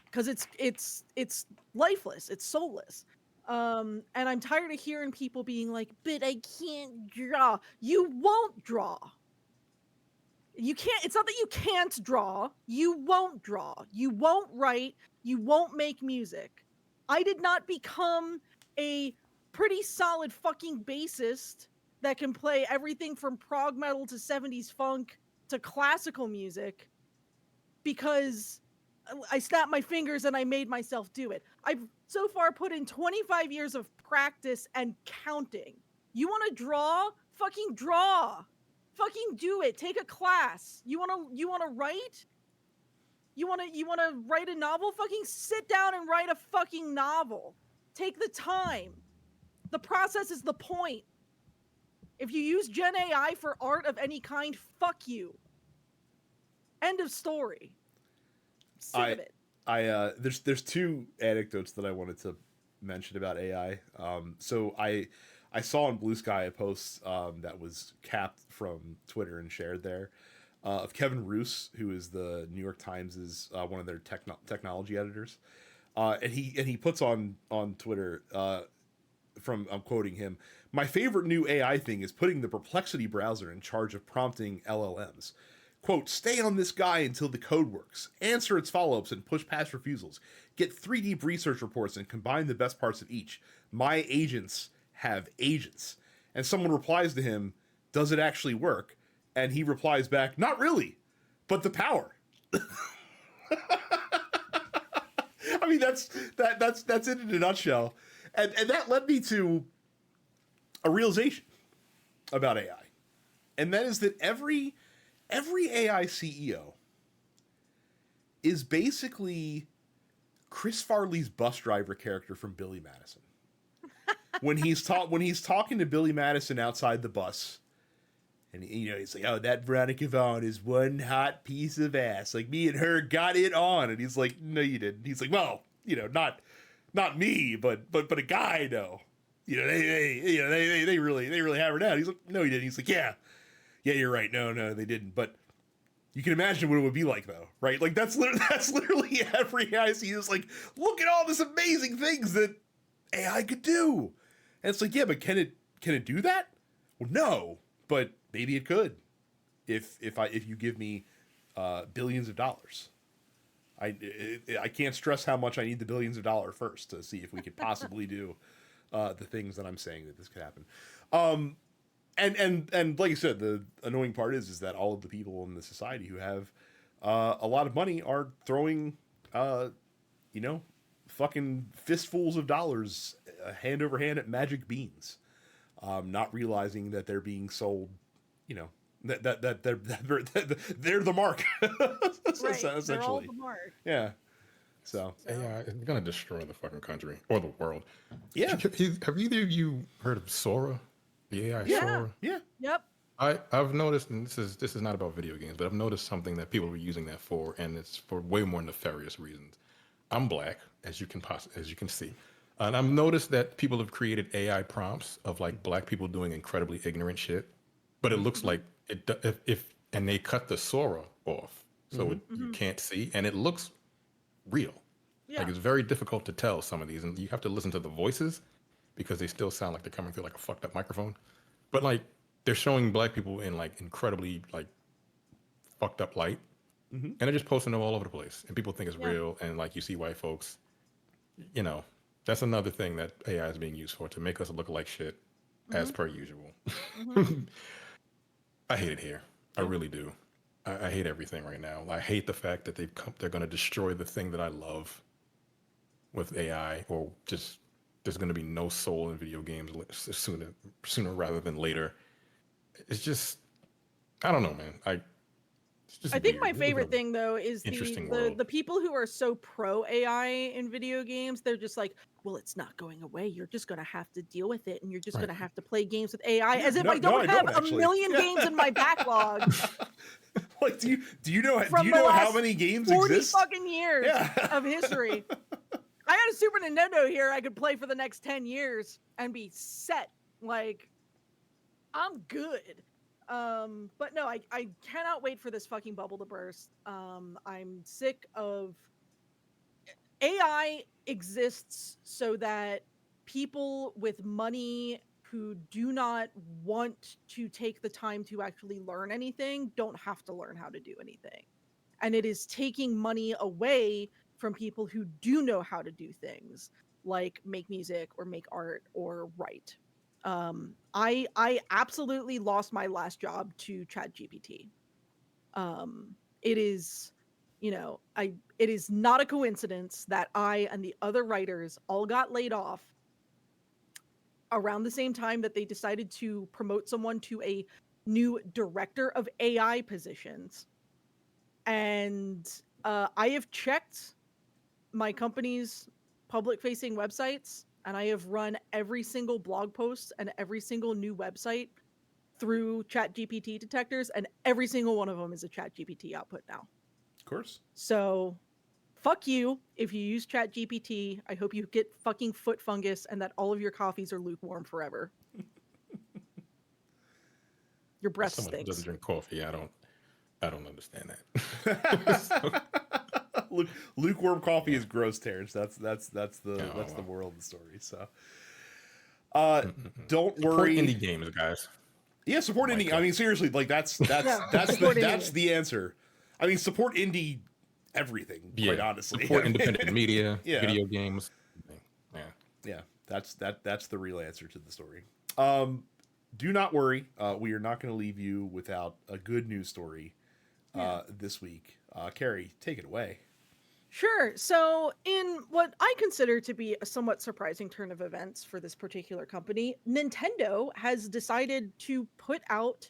Because it's lifeless, it's soulless. And I'm tired of hearing people being like, but I can't draw. You won't draw. You can't, it's not that you can't draw, you won't draw, you won't write, you won't make music. I did not become a pretty solid fucking bassist that can play everything from prog metal to 70s funk to classical music because I snapped my fingers and I made myself do it. I've so far put in 25 years of practice and counting. You want to draw? Fucking draw. Fucking do it. Take a class. You want to write? You want to write a novel? Fucking sit down and write a fucking novel. Take the time. The process is the point. If you use Gen AI for art of any kind, fuck you. End of story. Sick of it. There's two anecdotes that I wanted to mention about AI. So I saw on Blue Sky a post that was capped from Twitter and shared there of Kevin Roose, who is the New York Times' one of their technology editors, and he puts on Twitter I'm quoting him, "My favorite new AI thing is putting the Perplexity browser in charge of prompting LLMs. Quote, stay on this guy until the code works, answer its follow-ups and push past refusals, get 3D research reports and combine the best parts of each. My agents have agents." And someone replies to him, "Does it actually work?" And he replies back, "Not really, but the power." I mean, that's it in a nutshell. And that led me to a realization about AI. And that is that every AI CEO is basically Chris Farley's bus driver character from Billy Madison. When he's talking to Billy Madison outside the bus, and he's like, "Oh, that Veronica Vaughn is one hot piece of ass. Like me and her got it on." And he's like, "No, you didn't." He's like, "Well, not me, but a guy, no. They really have her down." He's like, "No, you didn't." He's like, "Yeah, you're right. No, they didn't." But you can imagine what it would be like, though, right? Like that's literally every AI is like, look at all this amazing things that AI could do. And it's like, yeah, but can it do that? Well, no, but maybe it could. If you give me billions of dollars. I can't stress how much I need the billions of dollars first to see if we could possibly do the things that I'm saying that this could happen. And like I said, the annoying part is that all of the people in the society who have a lot of money are throwing, fucking fistfuls of dollars hand over hand at magic beans, not realizing that they're being sold, that they're the mark, Right, they're all the mark. Yeah. So AI is gonna destroy the fucking country or the world. Yeah. Have either of you heard of Sora? The AI Yeah. Sora? Yeah. Yep. I've noticed, and this is not about video games, but I've noticed something that people are using that for, and it's for way more nefarious reasons. I'm black, as you can see, and I've noticed that people have created AI prompts of like black people doing incredibly ignorant shit, but it looks like and they cut the Sora off, so you can't see, and it looks real. Yeah. Like it's very difficult to tell some of these, and you have to listen to the voices because they still sound like they're coming through like a fucked up microphone. But like they're showing black people in like incredibly like fucked up light, and they're just posting them all over the place, and people think it's real. And like you see white folks, that's another thing that AI is being used for, to make us look like shit as per usual. I hate it here. I really do. I hate everything right now. I hate the fact that they're going to destroy the thing that I love with AI, or just there's going to be no soul in video games sooner rather than later. It's just, I don't know, man. It's just I think weird. my It was favorite a thing though is interesting the world. the people who are so pro AI in video games. They're just like, well, it's not going away. You're just gonna have to deal with it, and you're just Right. gonna have to play games with AI. As if No, I no, don't I have don't a actually. million games in my backlog Like, do you know from the how last many games 40 exist? fucking years Yeah. of history. I had a Super Nintendo here I could play for the next 10 years and be set. Like, I'm good. But no, I cannot wait for this fucking bubble to burst. I'm sick of AI exists so that people with money who do not want to take the time to actually learn anything don't have to learn how to do anything. And it is taking money away from people who do know how to do things like make music or make art or write. I absolutely lost my last job to ChatGPT. It is, it is not a coincidence that I and the other writers all got laid off around the same time that they decided to promote someone to a new director of AI positions. And I have checked my company's public facing websites, and I have run every single blog post and every single new website through ChatGPT detectors, and every single one of them is a ChatGPT output now. Of course. So fuck you if you use ChatGPT. I hope you get fucking foot fungus and that all of your coffees are lukewarm forever. Your As breath someone who doesn't stinks. drink coffee, I don't understand that. Lukewarm coffee is gross, Terrence. That's the well. moral of the story. So, Mm-mm-mm. don't Support worry. indie games, guys. Yeah, support indie. I mean, seriously, like that's support that's indie. the answer. I mean, support indie everything. Quite honestly, support independent media, Yeah. video games. Yeah, Yeah, that's the real answer to the story. Do not worry. We are not going to leave you without a good news story this week. Carrie, take it away. Sure. So, in what I consider to be a somewhat surprising turn of events for this particular company, Nintendo has decided to put out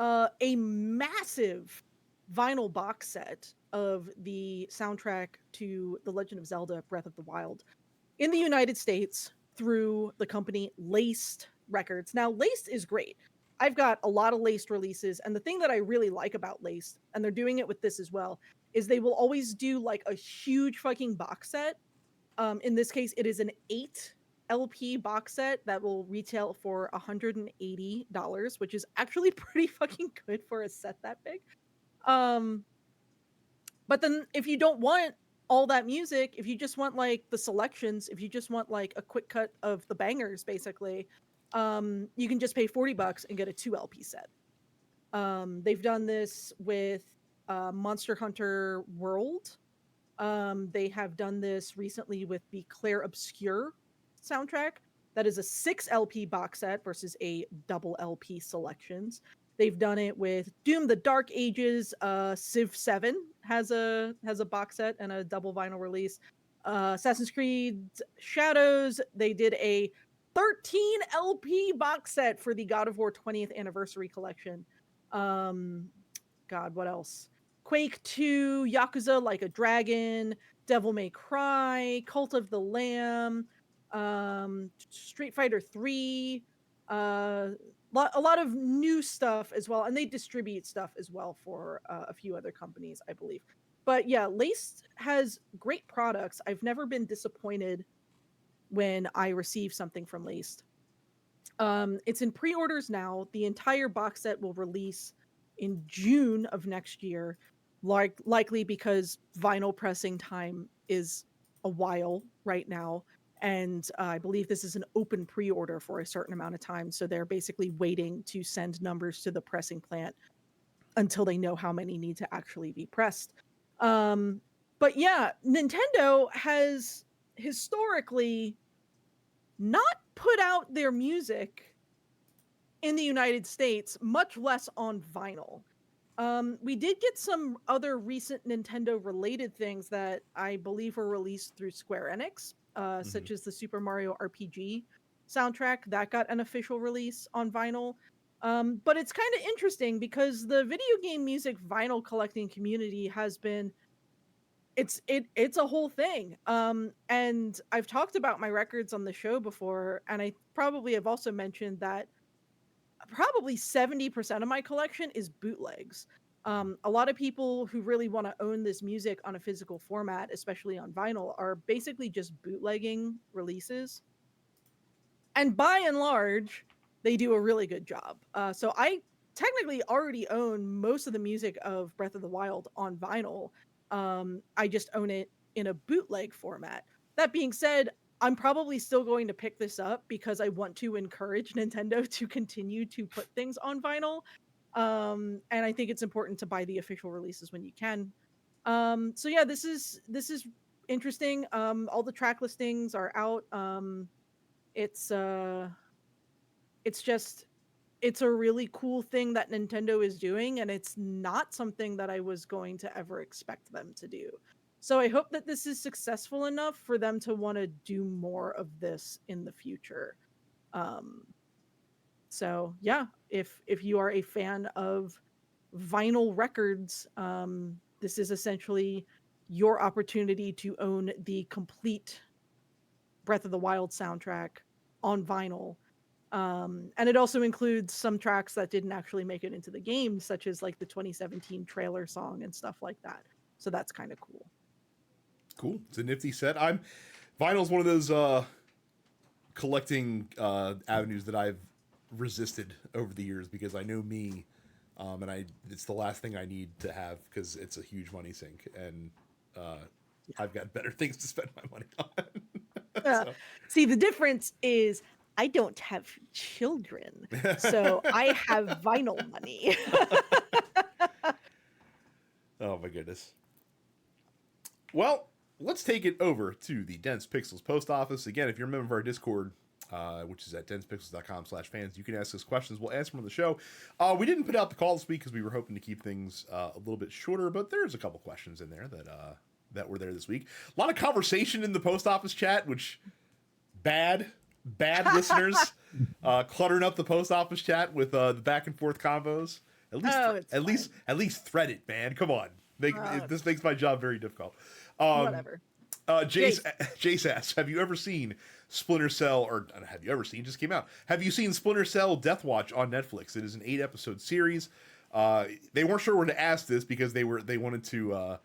a massive vinyl box set of the soundtrack to The Legend of Zelda Breath of the Wild in the United States through the company Laced Records. Now, Laced is great. I've got a lot of Laced releases, and the thing that I really like about Laced, and they're doing it with this as well, is they will always do like a huge fucking box set. In this case, it is an 8 LP box set that will retail for $180, which is actually pretty fucking good for a set that big. But then if you don't want all that music, if you just want like the selections, if you just want like a quick cut of the bangers, basically, you can just pay $40 and get a 2 LP set. They've done this with Monster Hunter World. They have done this recently with the Claire Obscure soundtrack. That is a 6 LP box set versus a double LP selections. They've done it with Doom: The Dark Ages. Civ 7 has a box set and a double vinyl release. Assassin's Creed Shadows, they did a 13 LP box set for the God of War 20th anniversary collection. God, what else? Quake 2, Yakuza Like a Dragon, Devil May Cry, Cult of the Lamb, Street Fighter 3, a lot of new stuff as well. And they distribute stuff as well for a few other companies, I believe. But yeah, Laced has great products. I've never been disappointed when I receive something from Laced. It's in pre-orders now. The entire box set will release in June of next year, likely because vinyl pressing time is a while right now. And I believe this is an open pre-order for a certain amount of time. So they're basically waiting to send numbers to the pressing plant until they know how many need to actually be pressed. But yeah, Nintendo has historically not put out their music in the United States, much less on vinyl. We did get some other recent Nintendo related things that I believe were released through Square Enix, such as the Super Mario RPG soundtrack that got an official release on vinyl. But it's kind of interesting because the video game music vinyl collecting community has been it's a whole thing. And I've talked about my records on the show before, and I probably have also mentioned that probably 70% of my collection is bootlegs. A lot of people who really want to own this music on a physical format, especially on vinyl, are basically just bootlegging releases. And by and large, they do a really good job. So I technically already own most of the music of Breath of the Wild on vinyl. I just own it in a bootleg format. That being said, I'm probably still going to pick this up because I want to encourage Nintendo to continue to put things on vinyl. And I think it's important to buy the official releases when you can. So yeah, this is interesting. All the track listings are out. It's uh it's just it's a really cool thing that Nintendo is doing, and it's not something that I was going to ever expect them to do. So I hope that this is successful enough for them to want to do more of this in the future. Um so yeah, if you are a fan of vinyl records, this is essentially your opportunity to own the complete Breath of the Wild soundtrack on vinyl. And it also includes some tracks that didn't actually make it into the game, such as like the 2017 trailer song and stuff like that. So that's kind of cool. Cool. It's a nifty set. Vinyl's one of those collecting avenues that I've resisted over the years because I know me, and it's the last thing I need to have because it's a huge money sink, and I've got better things to spend my money on. So. See, the difference is I don't have children, so I have vinyl money. Oh my goodness. Well, let's take it over to the Dense Pixels post office. Again, if you're a member of our Discord, which is at densepixels.com/fans, you can ask us questions. We'll answer them on the show. We didn't put out the call this week because we were hoping to keep things a little bit shorter, but there's a couple questions in there that were there this week. A lot of conversation in the post office chat, which bad listeners cluttering up the post office chat with the back and forth combos. At least thread it, man. Come on. This makes my job very difficult. Whatever. Jace asks, have you ever seen Splinter Cell, or have you ever seen, just came out, have you seen Splinter Cell Death Watch on Netflix? It is an 8-episode series. They weren't sure where to ask this because they wanted to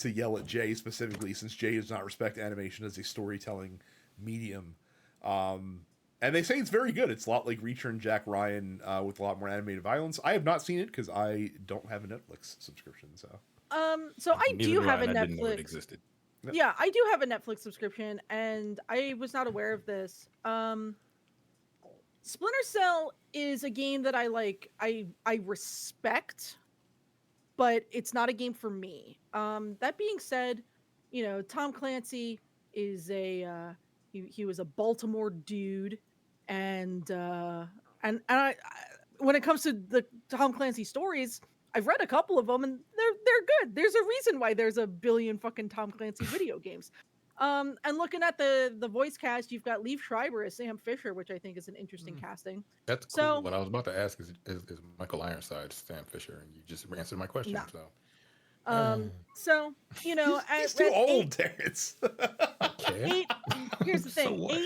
yell at Jay specifically, since Jay does not respect animation as a storytelling medium. And they say it's very good. It's a lot like Reacher and Jack Ryan with a lot more animated violence. I have not seen it because I don't have a Netflix subscription. So I do have a I didn't know it Netflix. existed. Yeah, I do have a Netflix subscription, and I was not aware of this. Splinter Cell is a game that I like. I respect, but it's not a game for me. That being said, Tom Clancy is he was a Baltimore dude, and when it comes to the Tom Clancy stories, I've read a couple of them, and they're good. There's a reason why there's a billion fucking Tom Clancy video games. And looking at the voice cast, you've got Liev Schreiber as Sam Fisher, which I think is an interesting casting. That's cool. So, What I was about to ask is Michael Ironside Sam Fisher, and you just answered my question. No. So So he's too old, Terrence. Here's the thing: So what?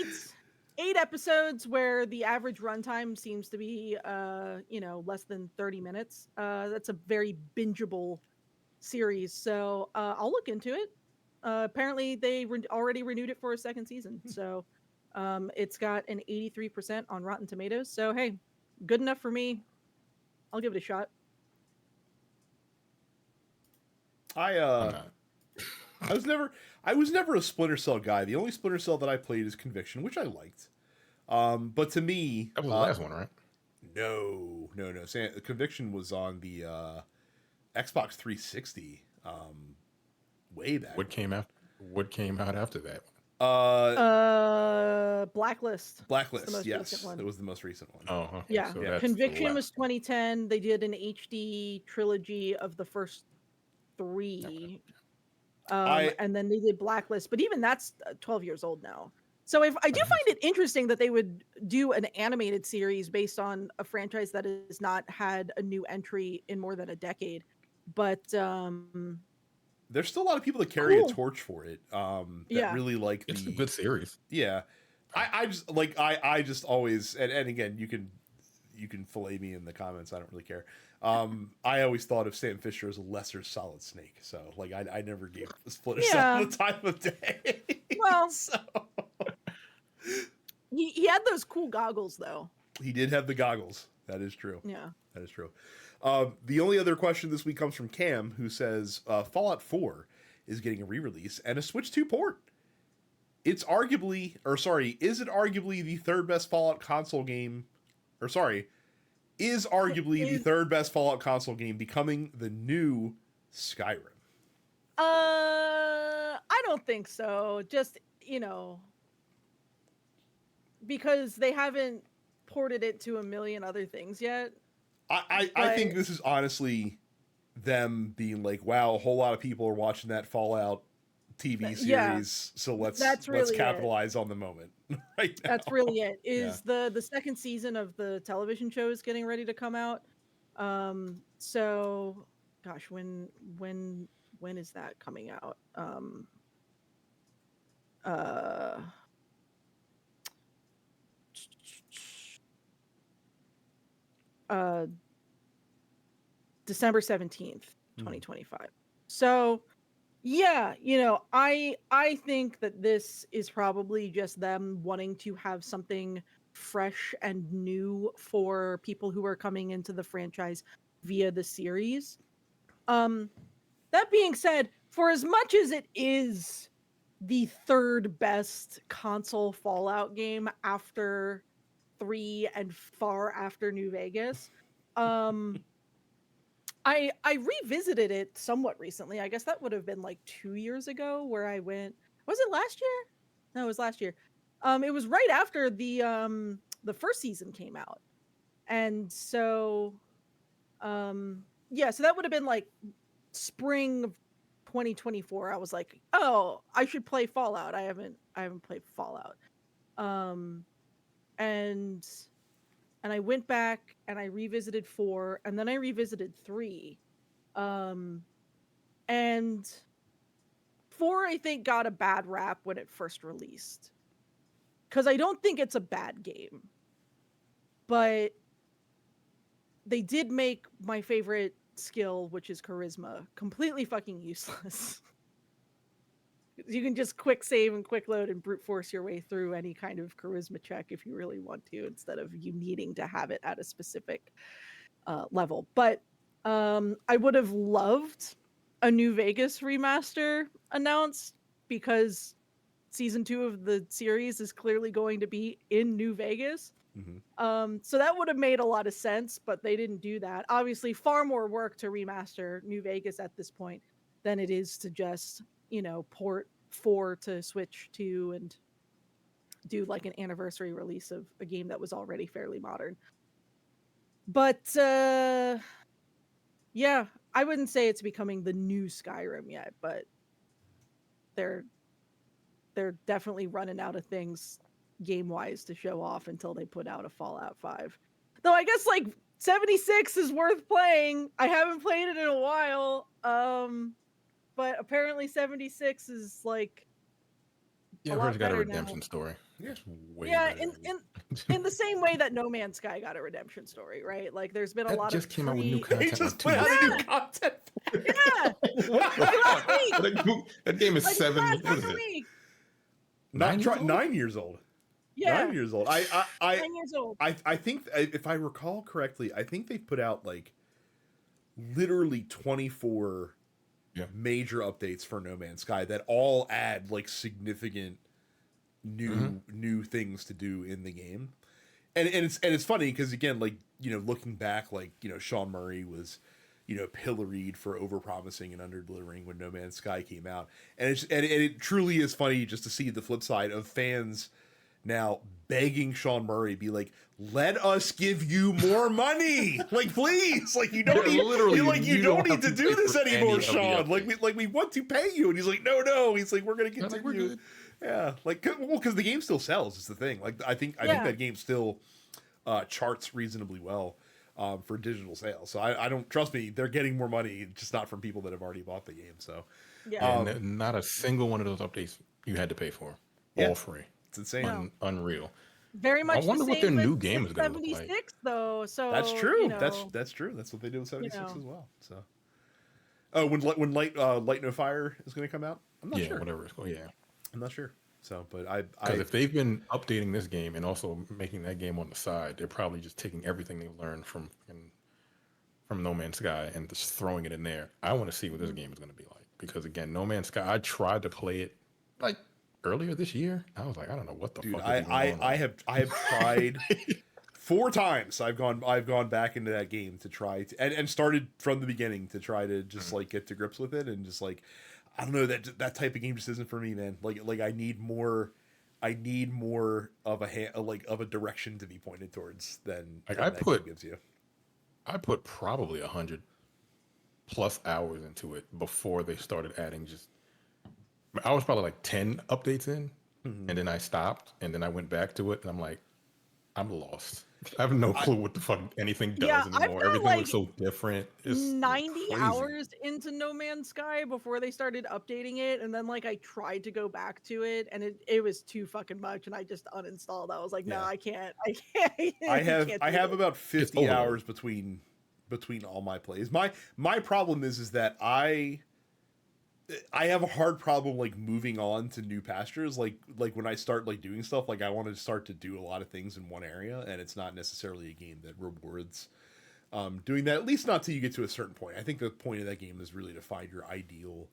8 episodes where the average runtime seems to be less than 30 minutes. That's a very bingeable series. So I'll look into it. Apparently they already renewed it for a second season. So it's got an 83% on Rotten Tomatoes. So hey, good enough for me. I'll give it a shot. I was never a Splinter Cell guy. The only Splinter Cell that I played is Conviction, which I liked. But to me, that was the last one, right? No. Conviction was on the Xbox 360 way back. What came out after that? Blacklist. Yes, it was the most recent one. Oh, okay. Yeah. So that's Conviction was 2010. They did an HD trilogy of the first 3. And then they did Blacklist, but even that's 12 years old now. So if I do find it interesting that they would do an animated series based on a franchise that has not had a new entry in more than a decade. But There's still a lot of people that carry a cool. torch for it. That Yeah. really like It's a the good series. yeah. I just like I just always and again you can fillet me in the comments. I don't really care. I always thought of Sam Fisher as a lesser Solid Snake, so like I never gave Splinter Cell the time of day. Well, so he had those cool goggles though. he did have the goggles. That is true. Yeah. That is true. The only other question this week comes from Cam, who says Fallout 4 is getting a re-release and a Switch 2 port. Is it arguably the third best Fallout console game? Is arguably the third best Fallout console game becoming the new Skyrim? I don't think so. Just, because they haven't ported it to a million other things yet. I think this is honestly them being like, wow, a whole lot of people are watching that Fallout TV series, so let's capitalize on the moment right now. That's really it. The second season of the television show is getting ready to come out. So gosh, when is that coming out? December 17th, 2025. So yeah, I think that this is probably just them wanting to have something fresh and new for people who are coming into the franchise via the series. That being said, for as much as it is the third best console Fallout game after 3 and far after New Vegas, I revisited it somewhat recently. I guess that would have been like 2 years ago where I went. Was it last year? No, it was last year. It was right after the first season came out. And so so that would have been like spring of 2024. I was like, "Oh, I should play Fallout. I haven't played Fallout." And I went back and I revisited 4 and then I revisited 3. And 4 I think got a bad rap when it first released. Cuz I don't think it's a bad game. But they did make my favorite skill, which is charisma, completely fucking useless. You can just quick save and quick load and brute force your way through any kind of charisma check if you really want to, instead of you needing to have it at a specific level. But I would have loved a New Vegas remaster announced, because season 2 of the series is clearly going to be in New Vegas. So that would have made a lot of sense, but they didn't do that. Obviously, far more work to remaster New Vegas at this point than it is to just, port 4 to Switch 2 and do like an anniversary release of a game that was already fairly modern. But yeah, I wouldn't say it's becoming the new Skyrim yet, but they're definitely running out of things game-wise to show off until they put out a Fallout 5. Though I guess like 76 is worth playing. I haven't played it in a while. But apparently 76 is like I heard it got a redemption story. Yeah, in the same way that No Man's Sky got a redemption story, right? Like there's been a lot just of came out with new content. He just put out a new content. Yeah. That game is 7. What is it? 9 years old. Yeah. 9 years old. 9 years old. I think, if I recall correctly, I think they put out like literally 24 major updates for No Man's Sky that all add like significant new things to do in the game. And it's funny because, again, like, looking back, like, Sean Murray was, pilloried for overpromising and underdelivering when No Man's Sky came out. And it truly is funny just to see the flip side of fans now begging Sean Murray, be like, let us give you more money, like please, like you don't need, literally, like you don't need to do pay this for any anymore, of the Sean. updates. Like we want to pay you, and he's like, no. He's like, we're gonna They're like, continue. we're good. Yeah, like well, because the game still sells. Is the thing. Like I think that game still charts reasonably well for digital sales. So I don't, trust me, they're getting more money, just not from people that have already bought the game. So Yeah. And not a single one of those updates you had to pay for. Yeah. All free. it's insane. No. Unreal. Very much. I wonder the what their same new with game is going to look like. 76 though. So That's true. You know, That's true. That's what they do with 76 know. as well. So oh, when Light No Fire is going to come out, I'm not Yeah, sure. whatever it's called. Yeah. I'm not sure. So, but Because if they've been updating this game and also making that game on the side, they're probably just taking everything they've learned from No Man's Sky and just throwing it in there. I want to see what this game is going to be like. Because again, No Man's Sky, I tried to play it like earlier this year. I was like, I don't know what the dude, fuck. I have tried 4 times. I've gone back into that game to try to, and started from the beginning to try to just like get to grips with it, and just like, I don't know, that type of game just isn't for me, man. Like I need more of a direction to be pointed towards than that game gives you. I put probably 100+ hours into it before they started adding I was probably like 10 updates in, and then I stopped, and then I went back to it, and I'm like, I'm lost. I have no clue what the fuck anything does anymore. Everything like looks so different. It's 90 crazy. hours into No Man's Sky before they started updating it, and then like I tried to go back to it, and it was too fucking much, and I just uninstalled. I was like, no, Yeah. I can't. I have about 50 overload. hours between all my plays. My problem is that I have a hard problem like moving on to new pastures. Like when I start like doing stuff, like I want to start to do a lot of things in one area, and it's not necessarily a game that rewards doing that, at least not till you get to a certain point. I think the point of that game is really to find your ideal.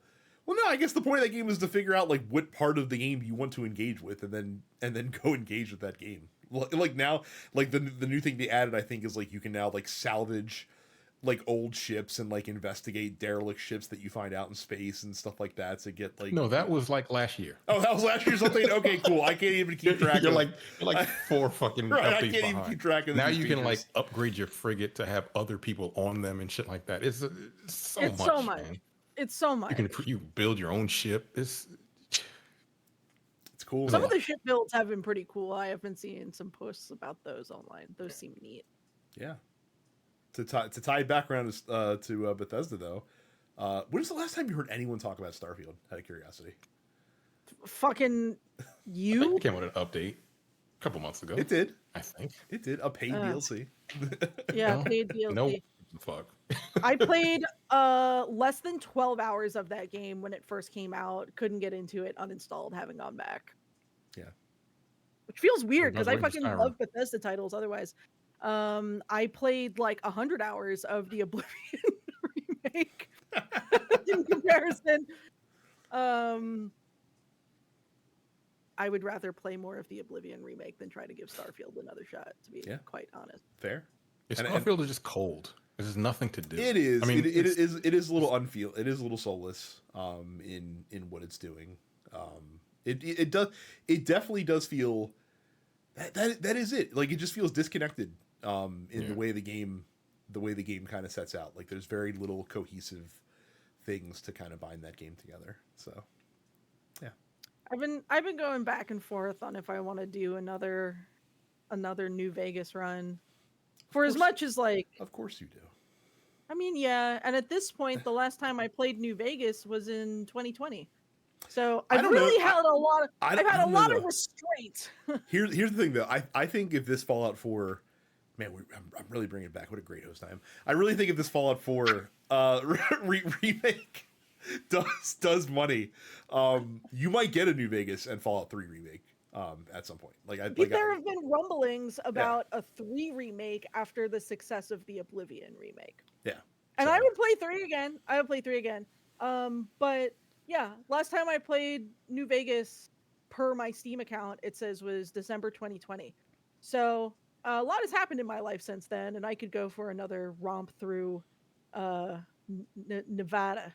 Well, no, I guess the point of that game is to figure out like what part of the game you want to engage with, and then go engage with that game. Like now, like the new thing they added, I think, is like you can now like salvage like old ships and like investigate derelict ships that you find out in space and stuff like that to get like. No, that was like last year. Oh, that was last year or something. Okay, cool. I can't even keep track. You're like 4 fucking Right, I updates can't even behind. keep track of Now these you can like features. upgrade your frigate to have other people on them and shit like that. It's so It's much. so much. Man. It's so much. You build your own ship. It's cool. Some of the ship builds have been pretty cool. I have been seeing some posts about those online. Those seem neat. Yeah. To tie it back around to Bethesda though, when was the last time you heard anyone talk about Starfield? Out of curiosity. Fucking I think you. it came with an update a couple months ago. It did. I think. It did. A paid DLC. Yeah, No. paid DLC. No. Fuck. I played less than 12 hours of that game when it first came out. Couldn't get into it, uninstalled, haven't gone back. Yeah. Which feels weird I was because I waiting for fucking Skyrim. love Bethesda titles otherwise. I played like 100 hours of the Oblivion remake in comparison. I would rather play more of the Oblivion remake than try to give Starfield another shot, to be quite honest. Fair. Starfield is just cold. There's nothing to do. It is. I mean, it is a little unfeel. It is a little soulless. In what it's doing. It does. It definitely does feel. That is it. Like it just feels disconnected. In the way the game kind of sets out. Like there's very little cohesive things to kind of bind that game together. So. Yeah. I've been going back and forth on if I want to do another New Vegas run. For as much as like, of course you do. I mean, yeah. And at this point, the last time I played New Vegas was in 2020. So I've really had a lot of I've had a lot of restraint. Here's the thing though. I think if this Fallout 4, man, I'm really bringing it back. What a great host I am. I really think if this Fallout 4 remake does money, you might get a New Vegas and Fallout 3 remake at some point. There have been rumblings about a 3 remake after the success of the Oblivion remake. Yeah. And I would play 3 again. But yeah, last time I played New Vegas per my Steam account, it says was December 2020. So a lot has happened in my life since then, and I could go for another romp through Nevada.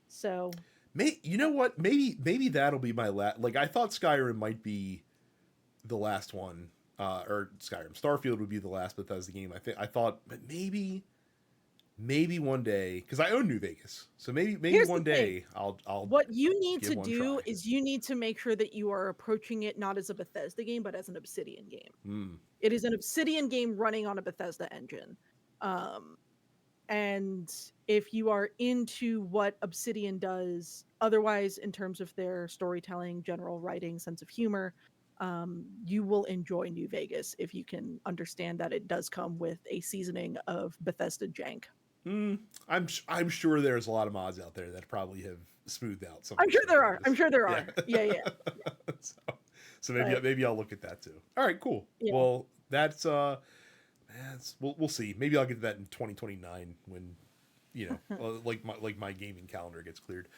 So you know what? Maybe that'll be my last. Like I thought Skyrim might be the last one or Skyrim. Starfield would be the last Bethesda game. I thought, but maybe one day, because I own New Vegas, so maybe Here's one the thing. day I'll. What you need give to one do try. is you need to make sure that you are approaching it not as a Bethesda game, but as an Obsidian game. Mm. It is an Obsidian game running on a Bethesda engine. And if you are into what Obsidian does, otherwise, in terms of their storytelling, general writing, sense of humor, you will enjoy New Vegas if you can understand that it does come with a seasoning of Bethesda jank. I'm sure there's a lot of mods out there that probably have smoothed out some. I'm sure there are. I'm sure there are. Yeah. So maybe I'll look at that too. All right, cool. Yeah. Well, that's we'll see. Maybe I'll get to that in 2029 when, like my gaming calendar gets cleared.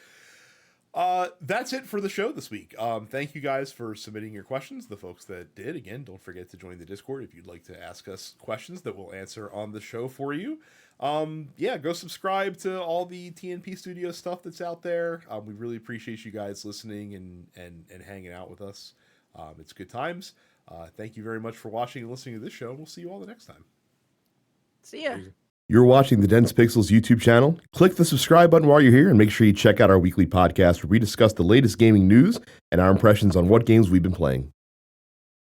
That's it for the show this week. Thank you guys for submitting your questions. The folks that did, again, don't forget to join the Discord if you'd like to ask us questions that we'll answer on the show for you. Go subscribe to all the TNP Studio stuff that's out there. We really appreciate you guys listening and hanging out with us. It's good times. Thank you very much for watching and listening to this show, and we'll see you all the next time. See ya. You're watching the Dense Pixels YouTube channel. Click the subscribe button while you're here and make sure you check out our weekly podcast where we discuss the latest gaming news and our impressions on what games we've been playing.